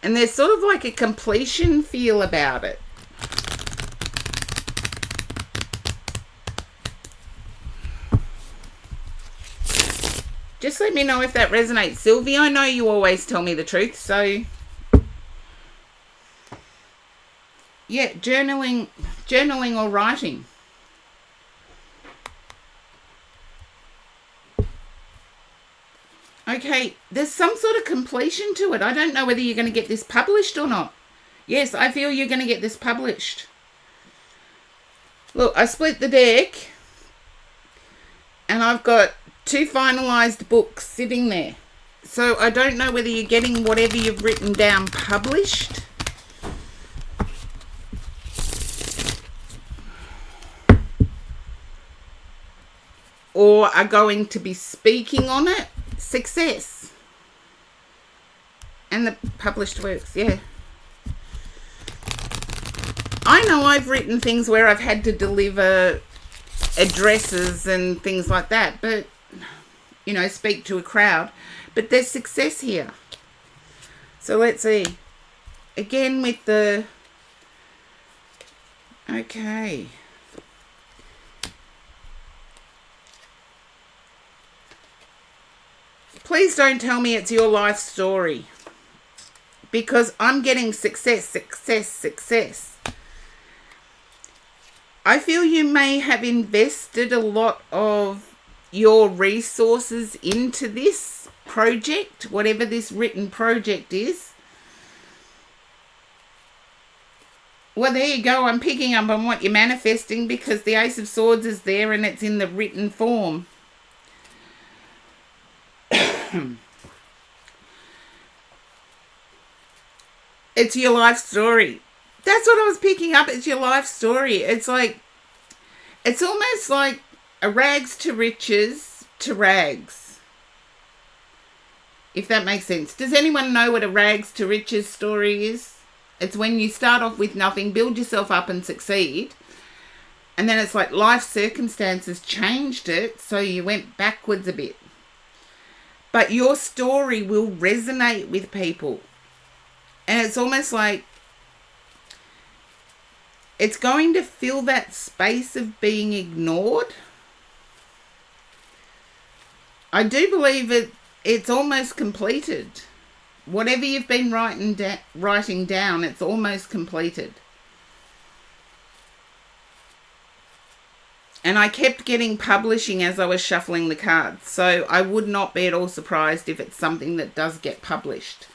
Speaker 3: And there's sort of like a completion feel about it. Just let me know if that resonates, Sylvie. I know you always tell me the truth, so yeah, journaling or writing. Okay, there's some sort of completion to it. I don't know whether you're going to get this published or not. Yes, I feel you're going to get this published. Look, I split the deck and I've got 2 finalised books sitting there. So I don't know whether you're getting whatever you've written down published. Or are going to be speaking on it. Success. And the published works, yeah. I know I've written things where I've had to deliver addresses and things like that, but, you know, speak to a crowd. But there's success here. So let's see. Again with the... Okay. Please don't tell me it's your life story, because I'm getting success, success, success. I feel you may have invested a lot of your resources into this project, whatever this written project is. Well, there you go. I'm picking up on what you're manifesting, because the Ace of Swords is there and it's in the written form. It's your life story. That's what I was picking up. It's your life story. It's like, it's almost like a rags to riches to rags, if that makes sense. Does anyone know what a rags to riches story is? It's when you start off with nothing, build yourself up and succeed. And then it's like life circumstances changed it, so you went backwards a bit. But your story will resonate with people. And it's almost like it's going to fill that space of being ignored. I do believe it's almost completed. Whatever you've been writing down, it's almost completed. And I kept getting publishing as I was shuffling the cards. So I would not be at all surprised if it's something that does get published.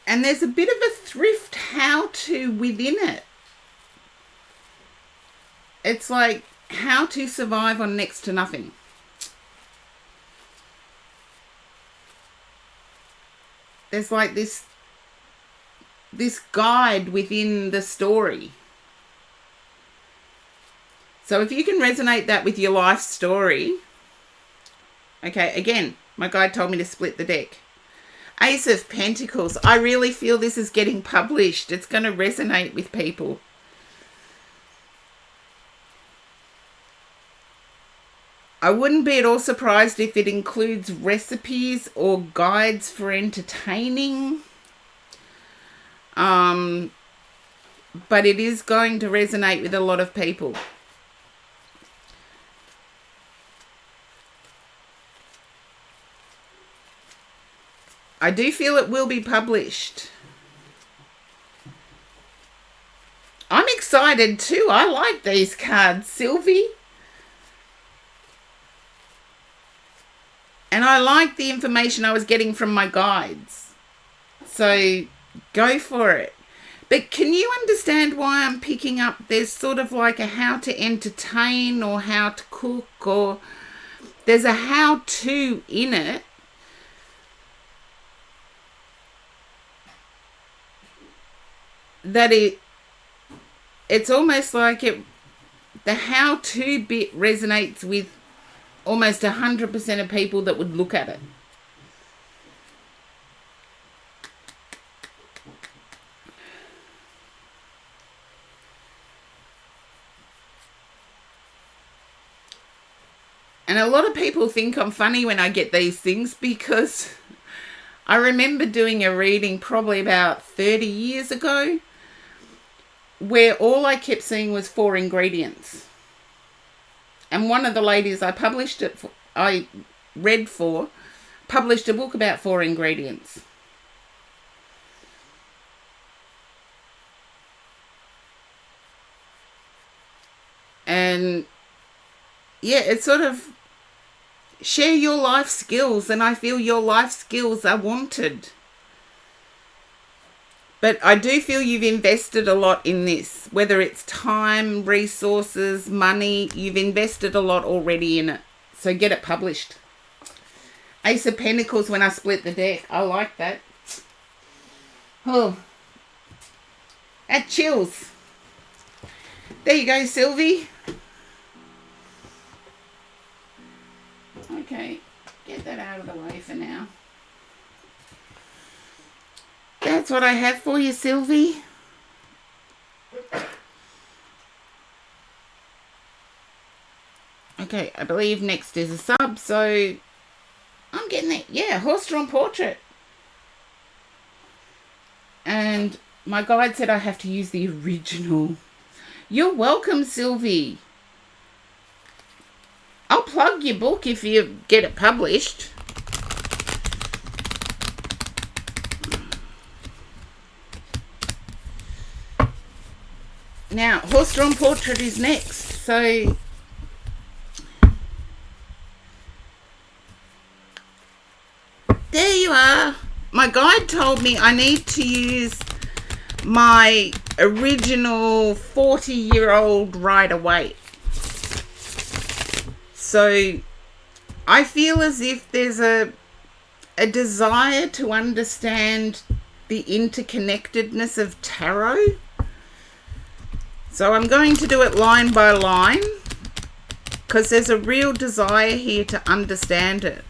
Speaker 3: And there's a bit of a thrift how-to within it. It's like how to survive on next to nothing. There's like this guide within the story. So if you can resonate that with your life story. Okay, again, my guide told me to split the deck. Ace of Pentacles. I really feel this is getting published. It's going to resonate with people. I wouldn't be at all surprised if it includes recipes or guides for entertaining. But it is going to resonate with a lot of people. I do feel it will be published. I'm excited too. I like these cards, Sylvie. And I like the information I was getting from my guides. So go for it. But can you understand why I'm picking up, there's sort of like a how to entertain or how to cook, or there's a how-to in it. That it's almost like the how-to bit resonates with almost 100% of people that would look at it. And a lot of people think I'm funny when I get these things, because I remember doing a reading probably about 30 years ago where all I kept seeing was 4 ingredients. And one of the ladies I read for, published a book about 4 ingredients. And yeah, it's sort of share your life skills, and I feel your life skills are wanted. But I do feel you've invested a lot in this, whether it's time, resources, money. You've invested a lot already in it. So get it published. Ace of Pentacles when I split the deck. I like that. Oh, that chills. There you go, Sylvie. Okay, get that out of the way for now. That's what I have for you, Sylvie. Okay, I believe next is a sub, so I'm getting it. Yeah, horse-drawn portrait. And my guide said I have to use the original. You're welcome, Sylvie. I'll plug your book if you get it published. Now, horse-drawn portrait is next. So there you are. My guide told me I need to use my original 40-year-old Rider-Waite. So I feel as if there's a desire to understand the interconnectedness of tarot. So I'm going to do it line by line because there's a real desire here to understand it.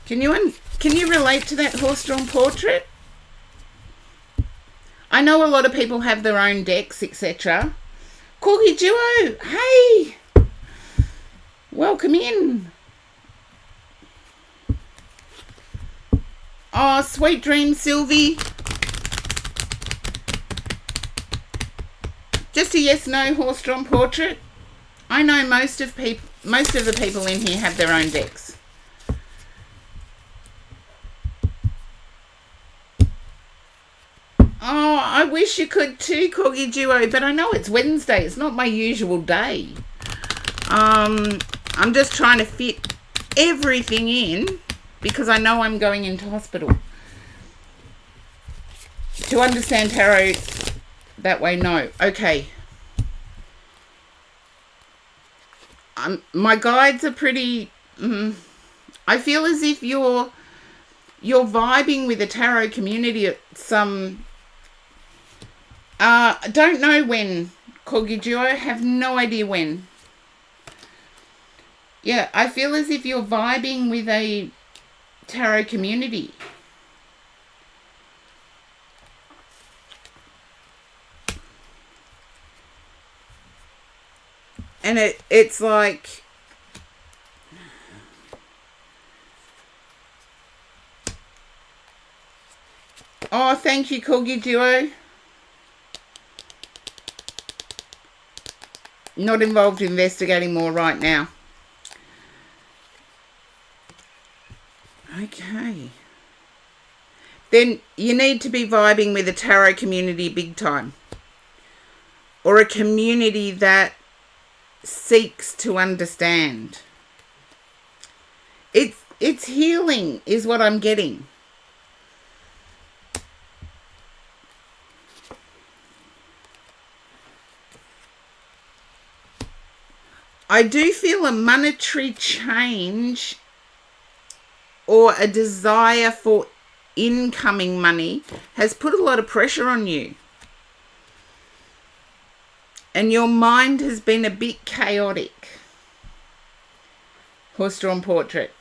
Speaker 3: Can you relate to that horse-drawn portrait? I know a lot of people have their own decks, etc. Corgi Duo, hey! Welcome in. Oh, sweet dreams, Sylvie. Just a yes/no horse-drawn portrait. I know most of the people in here have their own decks. Oh, I wish you could too, Corgi Duo, but I know it's Wednesday. It's not my usual day. I'm just trying to fit everything in because I know I'm going into hospital. To understand tarot that way, no. Okay. My guides are pretty... I feel as if you're vibing with the tarot community at some... don't know when, Corgi Duo. Have no idea when. Yeah, I feel as if you're vibing with a tarot community. And it's like... Oh, thank you, Corgi Duo. Not involved investigating more right now. Okay. Then you need to be vibing with a tarot community big time. Or a community that seeks to understand. It's healing is what I'm getting. I do feel a monetary change or a desire for incoming money has put a lot of pressure on you. And your mind has been a bit chaotic. Horse-drawn portrait.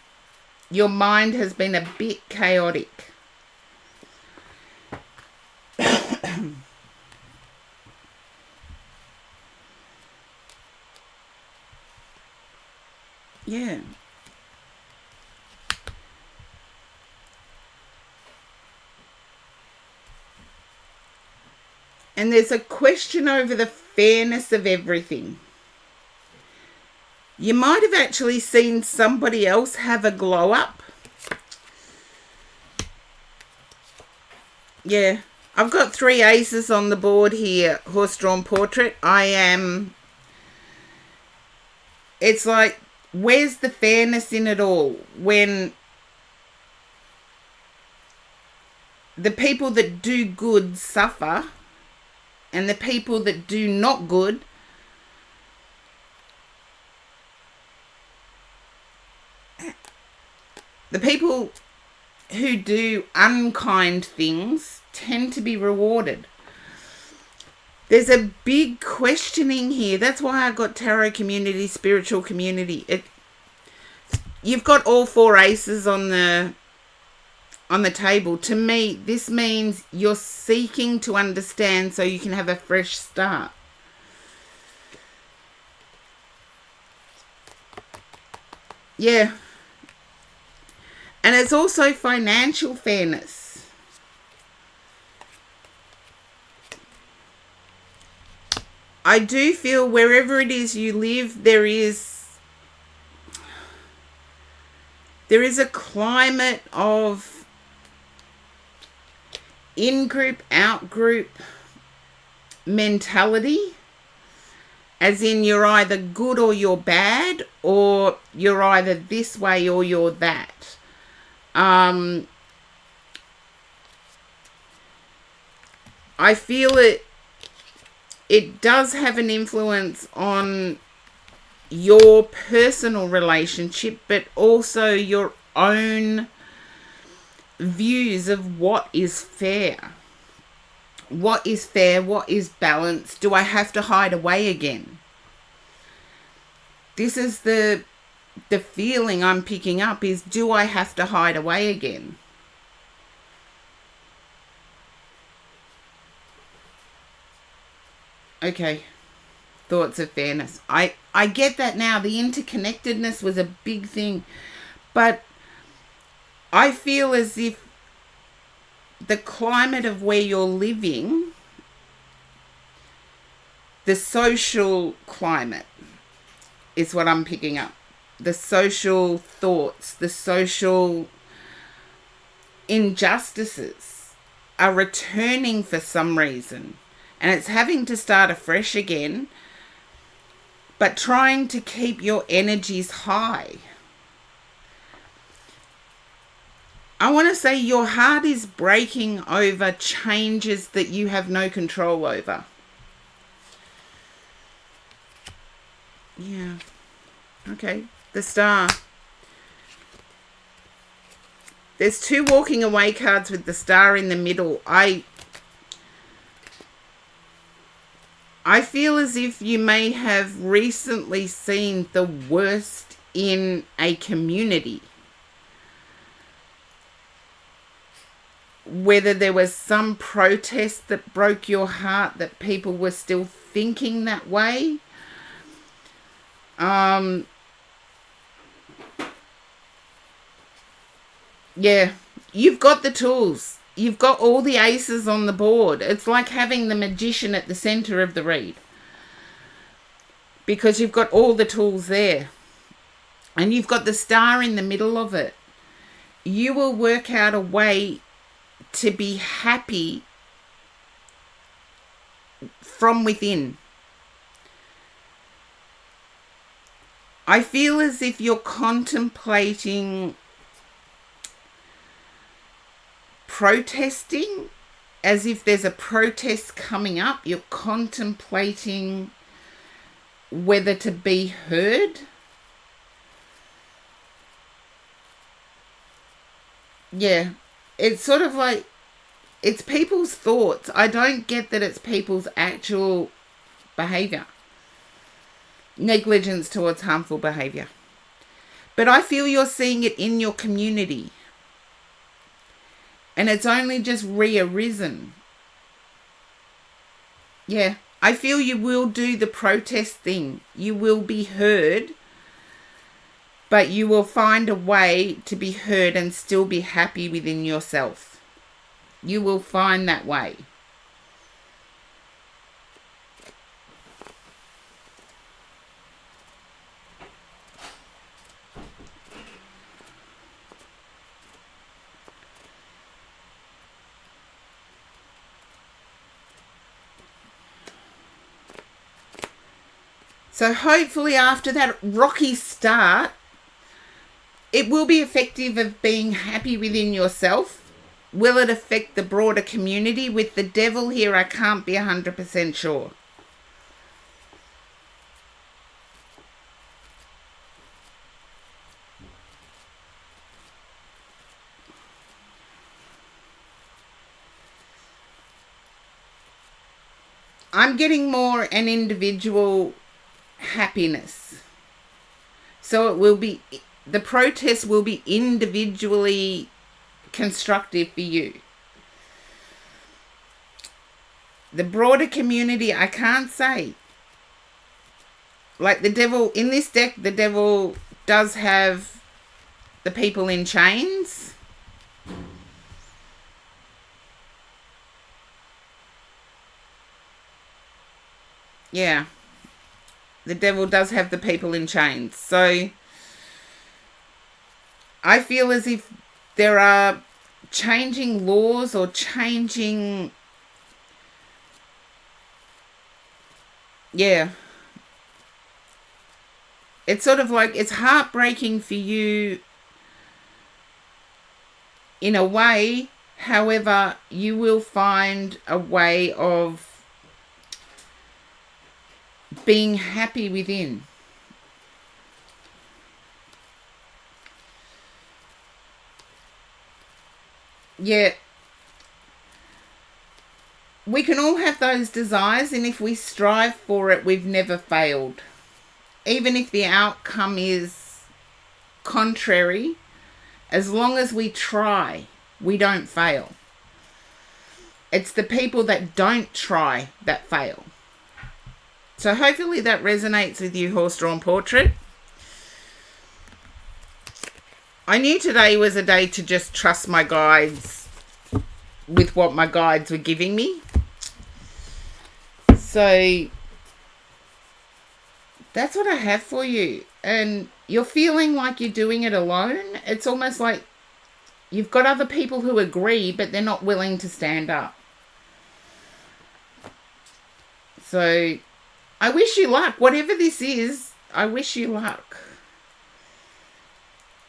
Speaker 3: Your mind has been a bit chaotic. Yeah. And there's a question over the fairness of everything. You might have actually seen somebody else have a glow up. Yeah. I've got 3 aces on the board here, horse-drawn portrait. It's like, where's the fairness in it all? When the people that do good suffer and the people that do not good the people who do unkind things tend to be rewarded. There's a big questioning here. That's why I got tarot community, spiritual community. you've got all 4 aces on the table. To me, this means you're seeking to understand so you can have a fresh start. Yeah. And it's also financial fairness. I do feel wherever it is you live, there is a climate of in-group, out-group mentality, as in you're either good or you're bad, or you're either this way or you're that. I feel it does have an influence on your personal relationship, but also your own views of what is fair. What is fair? What is balanced? Do I have to hide away again? This is the feeling I'm picking up, is, do I have to hide away again? Okay. Thoughts of fairness. I get that now. The interconnectedness was a big thing. But I feel as if the climate of where you're living, the social climate is what I'm picking up. The social thoughts, the social injustices are returning for some reason. And it's having to start afresh again, but trying to keep your energies high. I want to say your heart is breaking over changes that you have no control over. Yeah. Okay. The Star. There's 2 walking away cards with the Star in the middle. I feel as if you may have recently seen the worst in a community. Whether there was some protest that broke your heart, that people were still thinking that way. Yeah, you've got the tools. You've got all the aces on the board. It's like having the magician at the center of the read, because you've got all the tools there. And you've got the Star in the middle of it. You will work out a way to be happy from within. I feel as if you're contemplating protesting, as if there's a protest coming up. You're contemplating whether to be heard. Yeah, it's sort of like, it's people's thoughts. I don't get that it's people's actual behaviour. Negligence towards harmful behaviour. But I feel you're seeing it in your community. And it's only just re-arisen. Yeah, I feel you will do the protest thing. You will be heard. But you will find a way to be heard and still be happy within yourself. You will find that way. So hopefully after that rocky start, it will be effective of being happy within yourself. Will it affect the broader community? With the Devil here, I can't be 100% sure. I'm getting more an individual happiness. So it will be the protests will be individually constructive for you. The broader community, I can't say. Like the devil, in this deck, the devil does have the people in chains. Yeah. The devil does have the people in chains. So I feel as if there are changing laws or changing... Yeah. It's sort of like, it's heartbreaking for you in a way. However, you will find a way of being happy within. Yeah. We can all have those desires, and if we strive for it, we've never failed. Even if the outcome is contrary, as long as we try, we don't fail. It's the people that don't try that fail. So hopefully that resonates with you, Horse-Drawn Portrait. I knew today was a day to just trust my guides with what my guides were giving me. So that's what I have for you. And you're feeling like you're doing it alone. It's almost like you've got other people who agree, but they're not willing to stand up. So I wish you luck. Whatever this is, I wish you luck.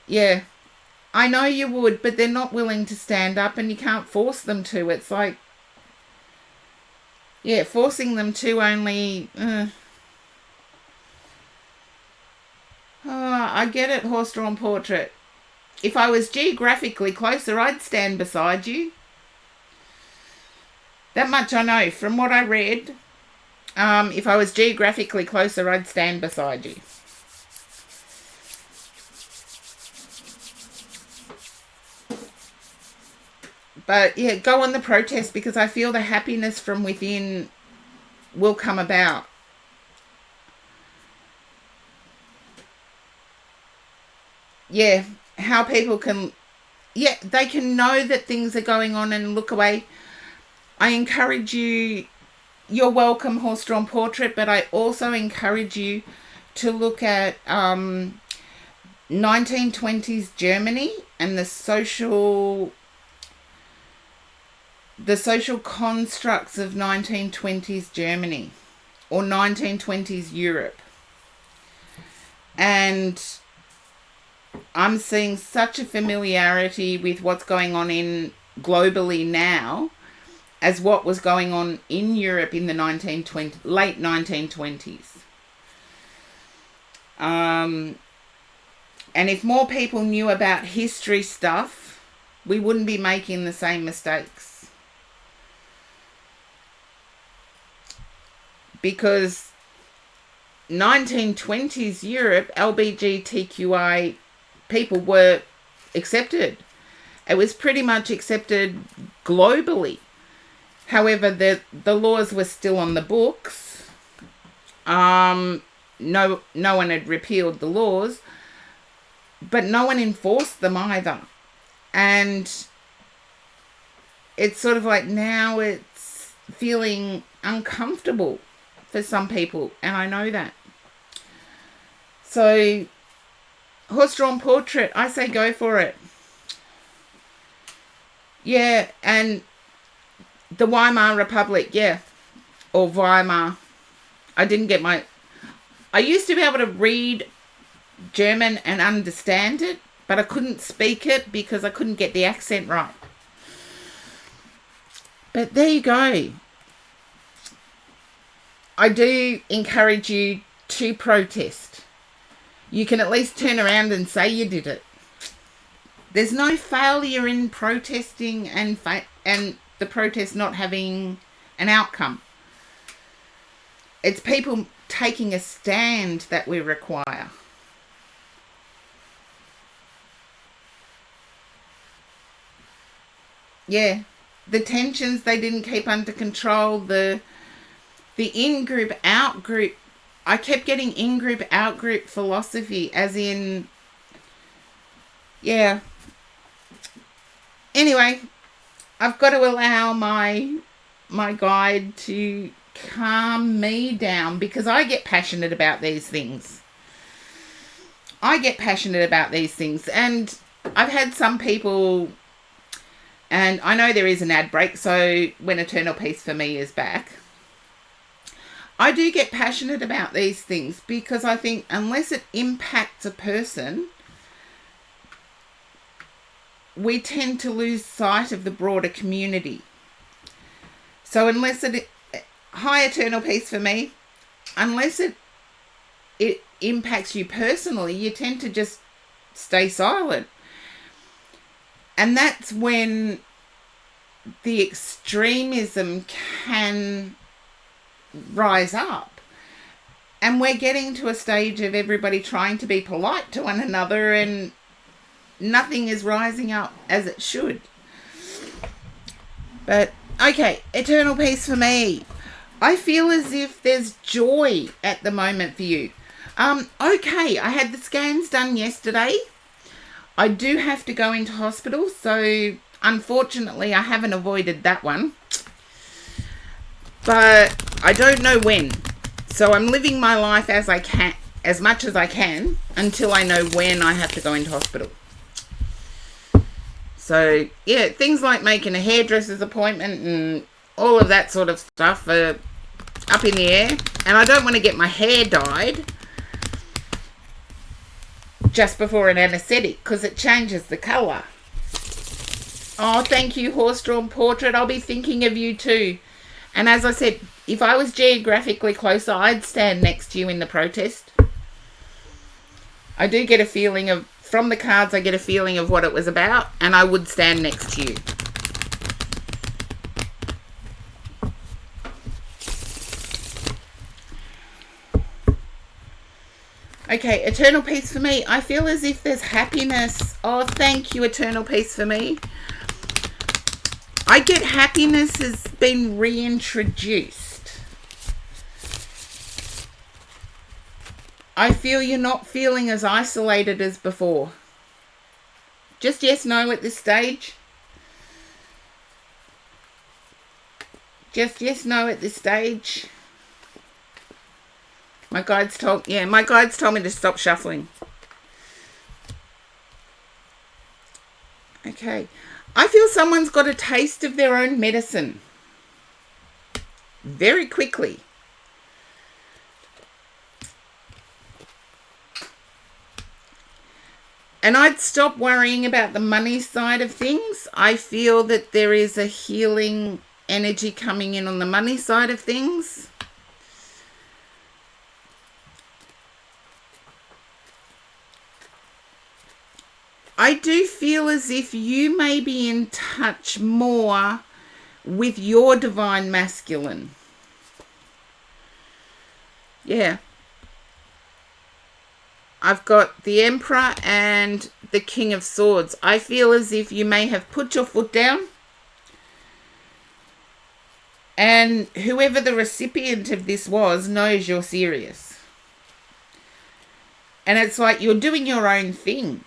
Speaker 3: Yeah, I know you would, but they're not willing to stand up, and you can't force them to. It's like, yeah, forcing them to only... Oh, I get it, Horse-Drawn Portrait. If I was geographically closer, I'd stand beside you. That much I know from what I read. If I was geographically closer, I'd stand beside you. But yeah, go on the protest, because I feel the happiness from within will come about. Yeah, how people can, yeah, they can know that things are going on and look away. I encourage you, you're welcome, Horse-Drawn Portrait, but I also encourage you to look at 1920s Germany and the social constructs of 1920s Germany or 1920s Europe. And I'm seeing such a familiarity with what's going on in globally now as what was going on in Europe in the late 1920s. And if more people knew about history stuff, we wouldn't be making the same mistakes. Because 1920s Europe, LGBTQI people were accepted. It was pretty much accepted globally. However, the laws were still on the books. No one had repealed the laws, but no one enforced them either. And it's sort of like now it's feeling uncomfortable for some people, and I know that. So, Horse-Drawn Portrait, I say go for it. Yeah, and the Weimar Republic, yeah. Or Weimar. I used to be able to read German and understand it, but I couldn't speak it because I couldn't get the accent right. But there you go. I do encourage you to protest. You can at least turn around and say you did it. There's no failure in protesting and the protest not having an outcome. It's people taking a stand that we require. yeah, the tensions they didn't keep under control, the in-group, out-group. I kept getting in-group, out-group philosophy, as in, yeah. Anyway, I've got to allow my guide to calm me down, because I get passionate about these things. And I've had some people, and I know there is an ad break, so when Eternal Peace for Me is back, I do get passionate about these things, because I think unless it impacts a person, we tend to lose sight of the broader community. So unless it, hi Eternal Peace for Me, unless it impacts you personally, you tend to just stay silent. And that's when the extremism can rise up. And we're getting to a stage of everybody trying to be polite to one another, and nothing is rising up as it should. But, okay, Eternal Peace for Me. I feel as if there's joy at the moment for you. Okay, I had the scans done yesterday. I do have to go into hospital, so unfortunately I haven't avoided that one. But I don't know when. So I'm living my life as I can, as much as I can, until I know when I have to go into hospital. So, yeah, things like making a hairdresser's appointment and all of that sort of stuff are up in the air. And I don't want to get my hair dyed just before an anaesthetic, because it changes the colour. Oh, thank you, Horse-Drawn Portrait. I'll be thinking of you too. And as I said, if I was geographically closer, I'd stand next to you in the protest. I do get a feeling of, from the cards, I get a feeling of what it was about, and I would stand next to you. Okay, Eternal Peace for Me. I feel as if there's happiness. Oh, thank you, Eternal Peace for Me. I get happiness has been reintroduced. I feel you're not feeling as isolated as before. Just yes, no at this stage. Just yes, no at this stage. My guides told me to stop shuffling. Okay. I feel someone's got a taste of their own medicine. Very quickly. And I'd stop worrying about the money side of things. I feel that there is a healing energy coming in on the money side of things. I do feel as if you may be in touch more with your divine masculine. Yeah. I've got the Emperor and the King of Swords. I feel as if you may have put your foot down, and whoever the recipient of this was knows you're serious. And it's like you're doing your own thing.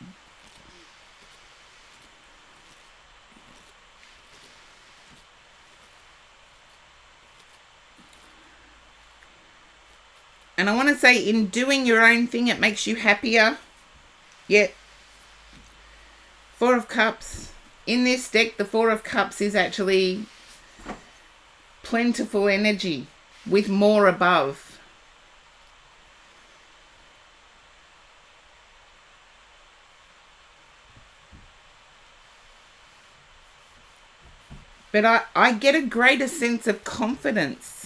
Speaker 3: And I want to say, in doing your own thing, it makes you happier. Yeah. Four of Cups. In this deck, the Four of Cups is actually plentiful energy with more above. But I get a greater sense of confidence.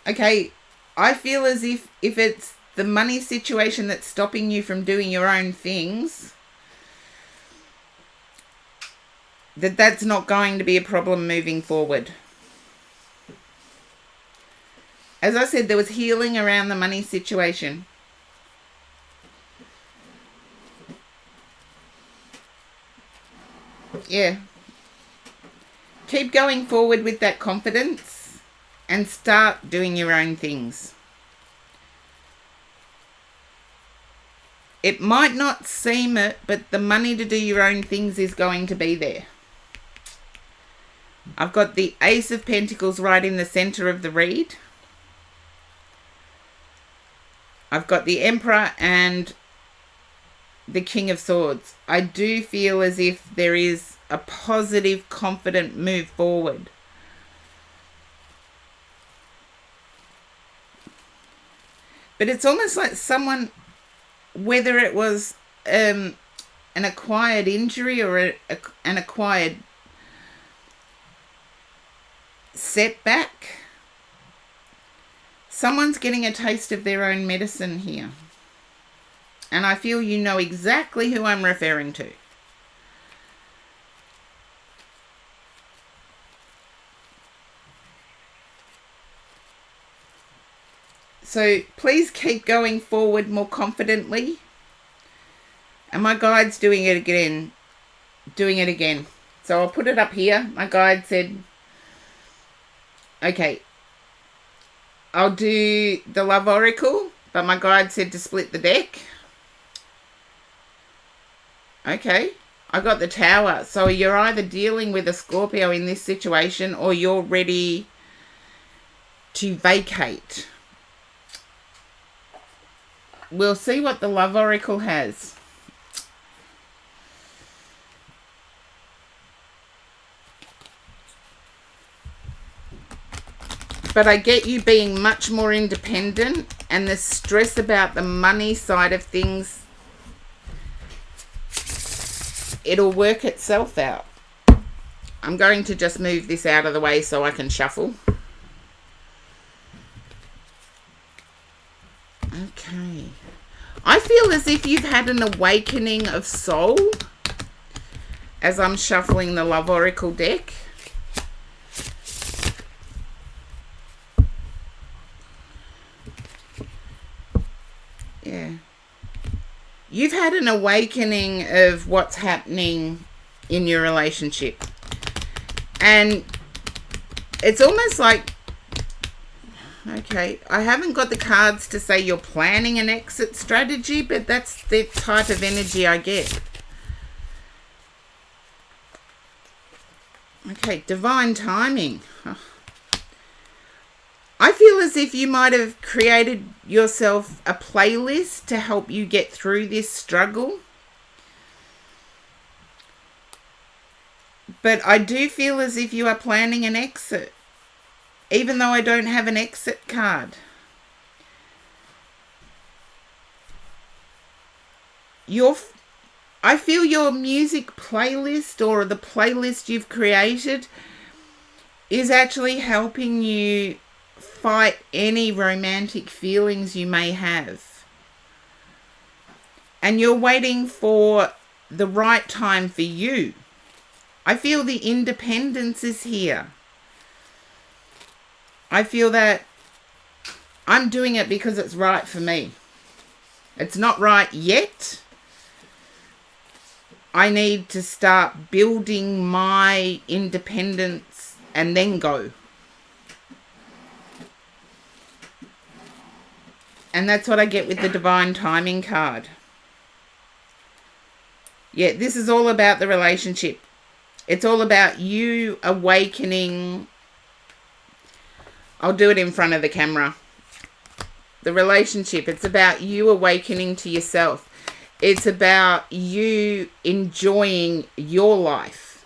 Speaker 3: Okay, I feel as if it's the money situation that's stopping you from doing your own things, that's not going to be a problem moving forward. As I said, there was healing around the money situation. Yeah. Keep going forward with that confidence and start doing your own things. It might not seem it, but the money to do your own things is going to be there. I've got the Ace of Pentacles right in the center of the read. I've got the Emperor and the King of Swords. I do feel as if there is a positive, confident move forward. But it's almost like someone, whether it was an acquired injury or an acquired setback, someone's getting a taste of their own medicine here. And I feel you know exactly who I'm referring to. So please keep going forward more confidently. And my guide's doing it again. So I'll put it up here. My guide said, okay, I'll do the Love Oracle, but my guide said to split the deck. Okay, I got the Tower. So you're either dealing with a Scorpio in this situation or you're ready to vacate. We'll see what the Love Oracle has. But I get you being much more independent, and the stress about the money side of things, it'll work itself out. I'm going to just move this out of the way so I can shuffle. Okay. I feel as if you've had an awakening of soul as I'm shuffling the Love Oracle deck. Yeah. You've had an awakening of what's happening in your relationship. And it's almost like, okay, I haven't got the cards to say you're planning an exit strategy, but that's the type of energy I get. Okay, divine timing. I feel as if you might have created yourself a playlist to help you get through this struggle. But I do feel as if you are planning an exit, even though I don't have an exit card. I feel your music playlist or the playlist you've created is actually helping you fight any romantic feelings you may have. And you're waiting for the right time for you. I feel the independence is here. I feel that I'm doing it because it's right for me. It's not right yet. I need to start building my independence and then go. And that's what I get with the divine timing card. Yeah, this is all about the relationship. It's all about you awakening. I'll do it in front of the camera. The relationship, it's about you awakening to yourself. It's about you enjoying your life.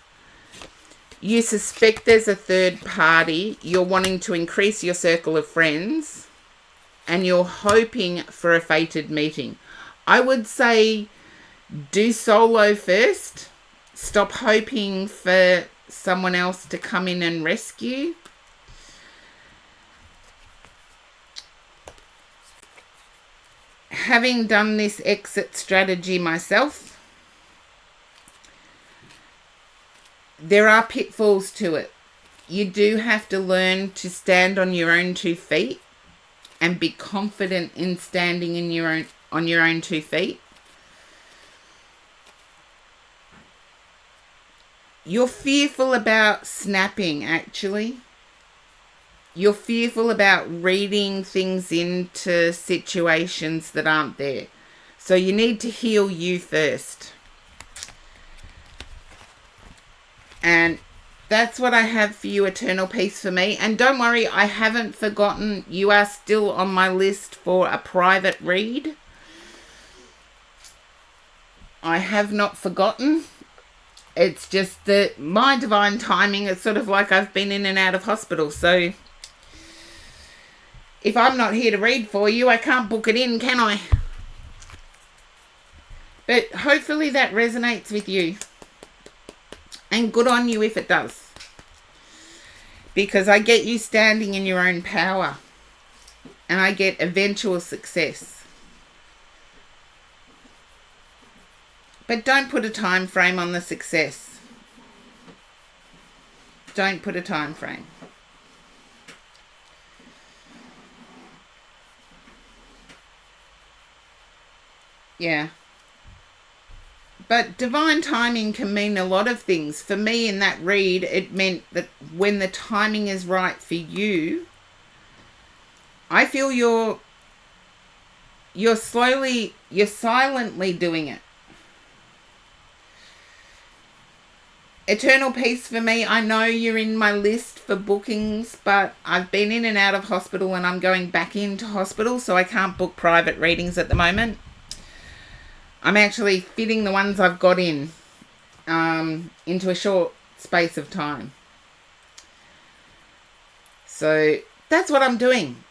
Speaker 3: You suspect there's a third party. You're wanting to increase your circle of friends. And you're hoping for a fated meeting. I would say do solo first. Stop hoping for someone else to come in and rescue. Having done this exit strategy myself, there are pitfalls to it. You do have to learn to stand on your own 2 feet and be confident in standing on your own 2 feet. You're fearful about snapping, actually. You're fearful about reading things into situations that aren't there. So you need to heal you first. And that's what I have for you, Eternal Peace for me. And don't worry, I haven't forgotten. You are still on my list for a private read. I have not forgotten. It's just that my divine timing is sort of like I've been in and out of hospital. So if I'm not here to read for you, I can't book it in, can I? But hopefully that resonates with you. And good on you if it does. Because I get you standing in your own power. And I get eventual success. But don't put a time frame on the success. Don't put a time frame. Yeah. But divine timing can mean a lot of things. For me in that read, it meant that when the timing is right for you, I feel you're silently doing it. Eternal Peace for me, I know you're in my list for bookings, but I've been in and out of hospital and I'm going back into hospital, so I can't book private readings at the moment. I'm actually fitting the ones I've got in into a short space of time. So that's what I'm doing.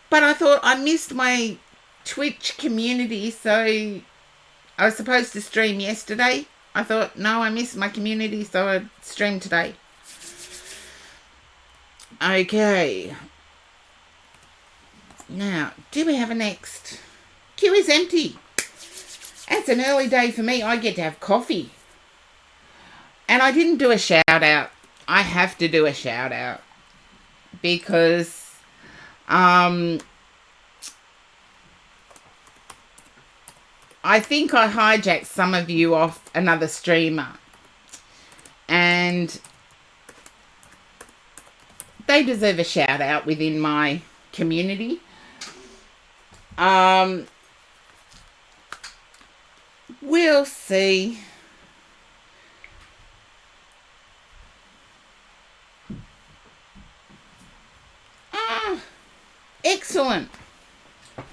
Speaker 3: But I thought I missed my Twitch community, so I was supposed to stream yesterday. I thought, no, I missed my community, so I streamed today. Okay. Now, do we have a next? Queue is empty. It's an early day for me. I get to have coffee. And I didn't do a shout out. I have to do a shout out. Because I think I hijacked some of you off another streamer. And they deserve a shout out within my community. We'll see. Excellent.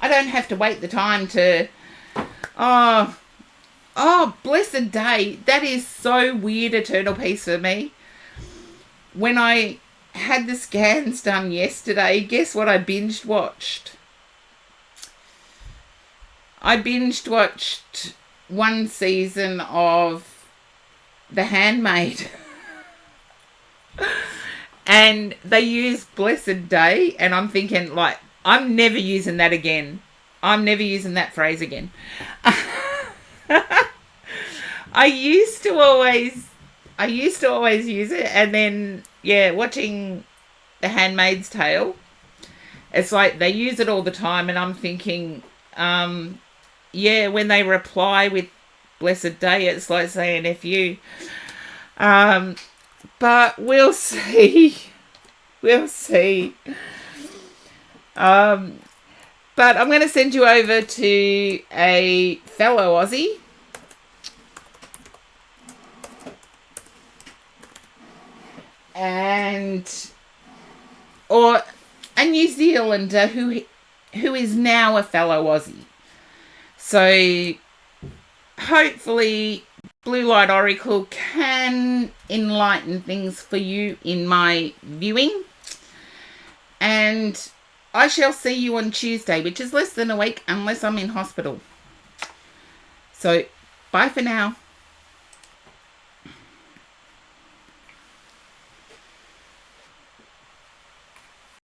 Speaker 3: I don't have to wait the time to... Oh, blessed day. That is so weird, Eternal Peace for me. When I had the scans done yesterday, guess what I binge watched? I binge watched one season of The Handmaid. And they used Blessed Day, and I'm thinking, like, I'm never using that again. I'm never using that phrase again. I used to always use it, and then, yeah, watching The Handmaid's Tale, it's like they use it all the time, and I'm thinking, yeah, when they reply with Blessed Day, it's like saying F you. But we'll see. We'll see. But I'm going to send you over to a fellow Aussie. Or a New Zealander who is now a fellow Aussie. So hopefully Blue Light Oracle can enlighten things for you in my viewing. And I shall see you on Tuesday, which is less than a week unless I'm in hospital. So bye for now.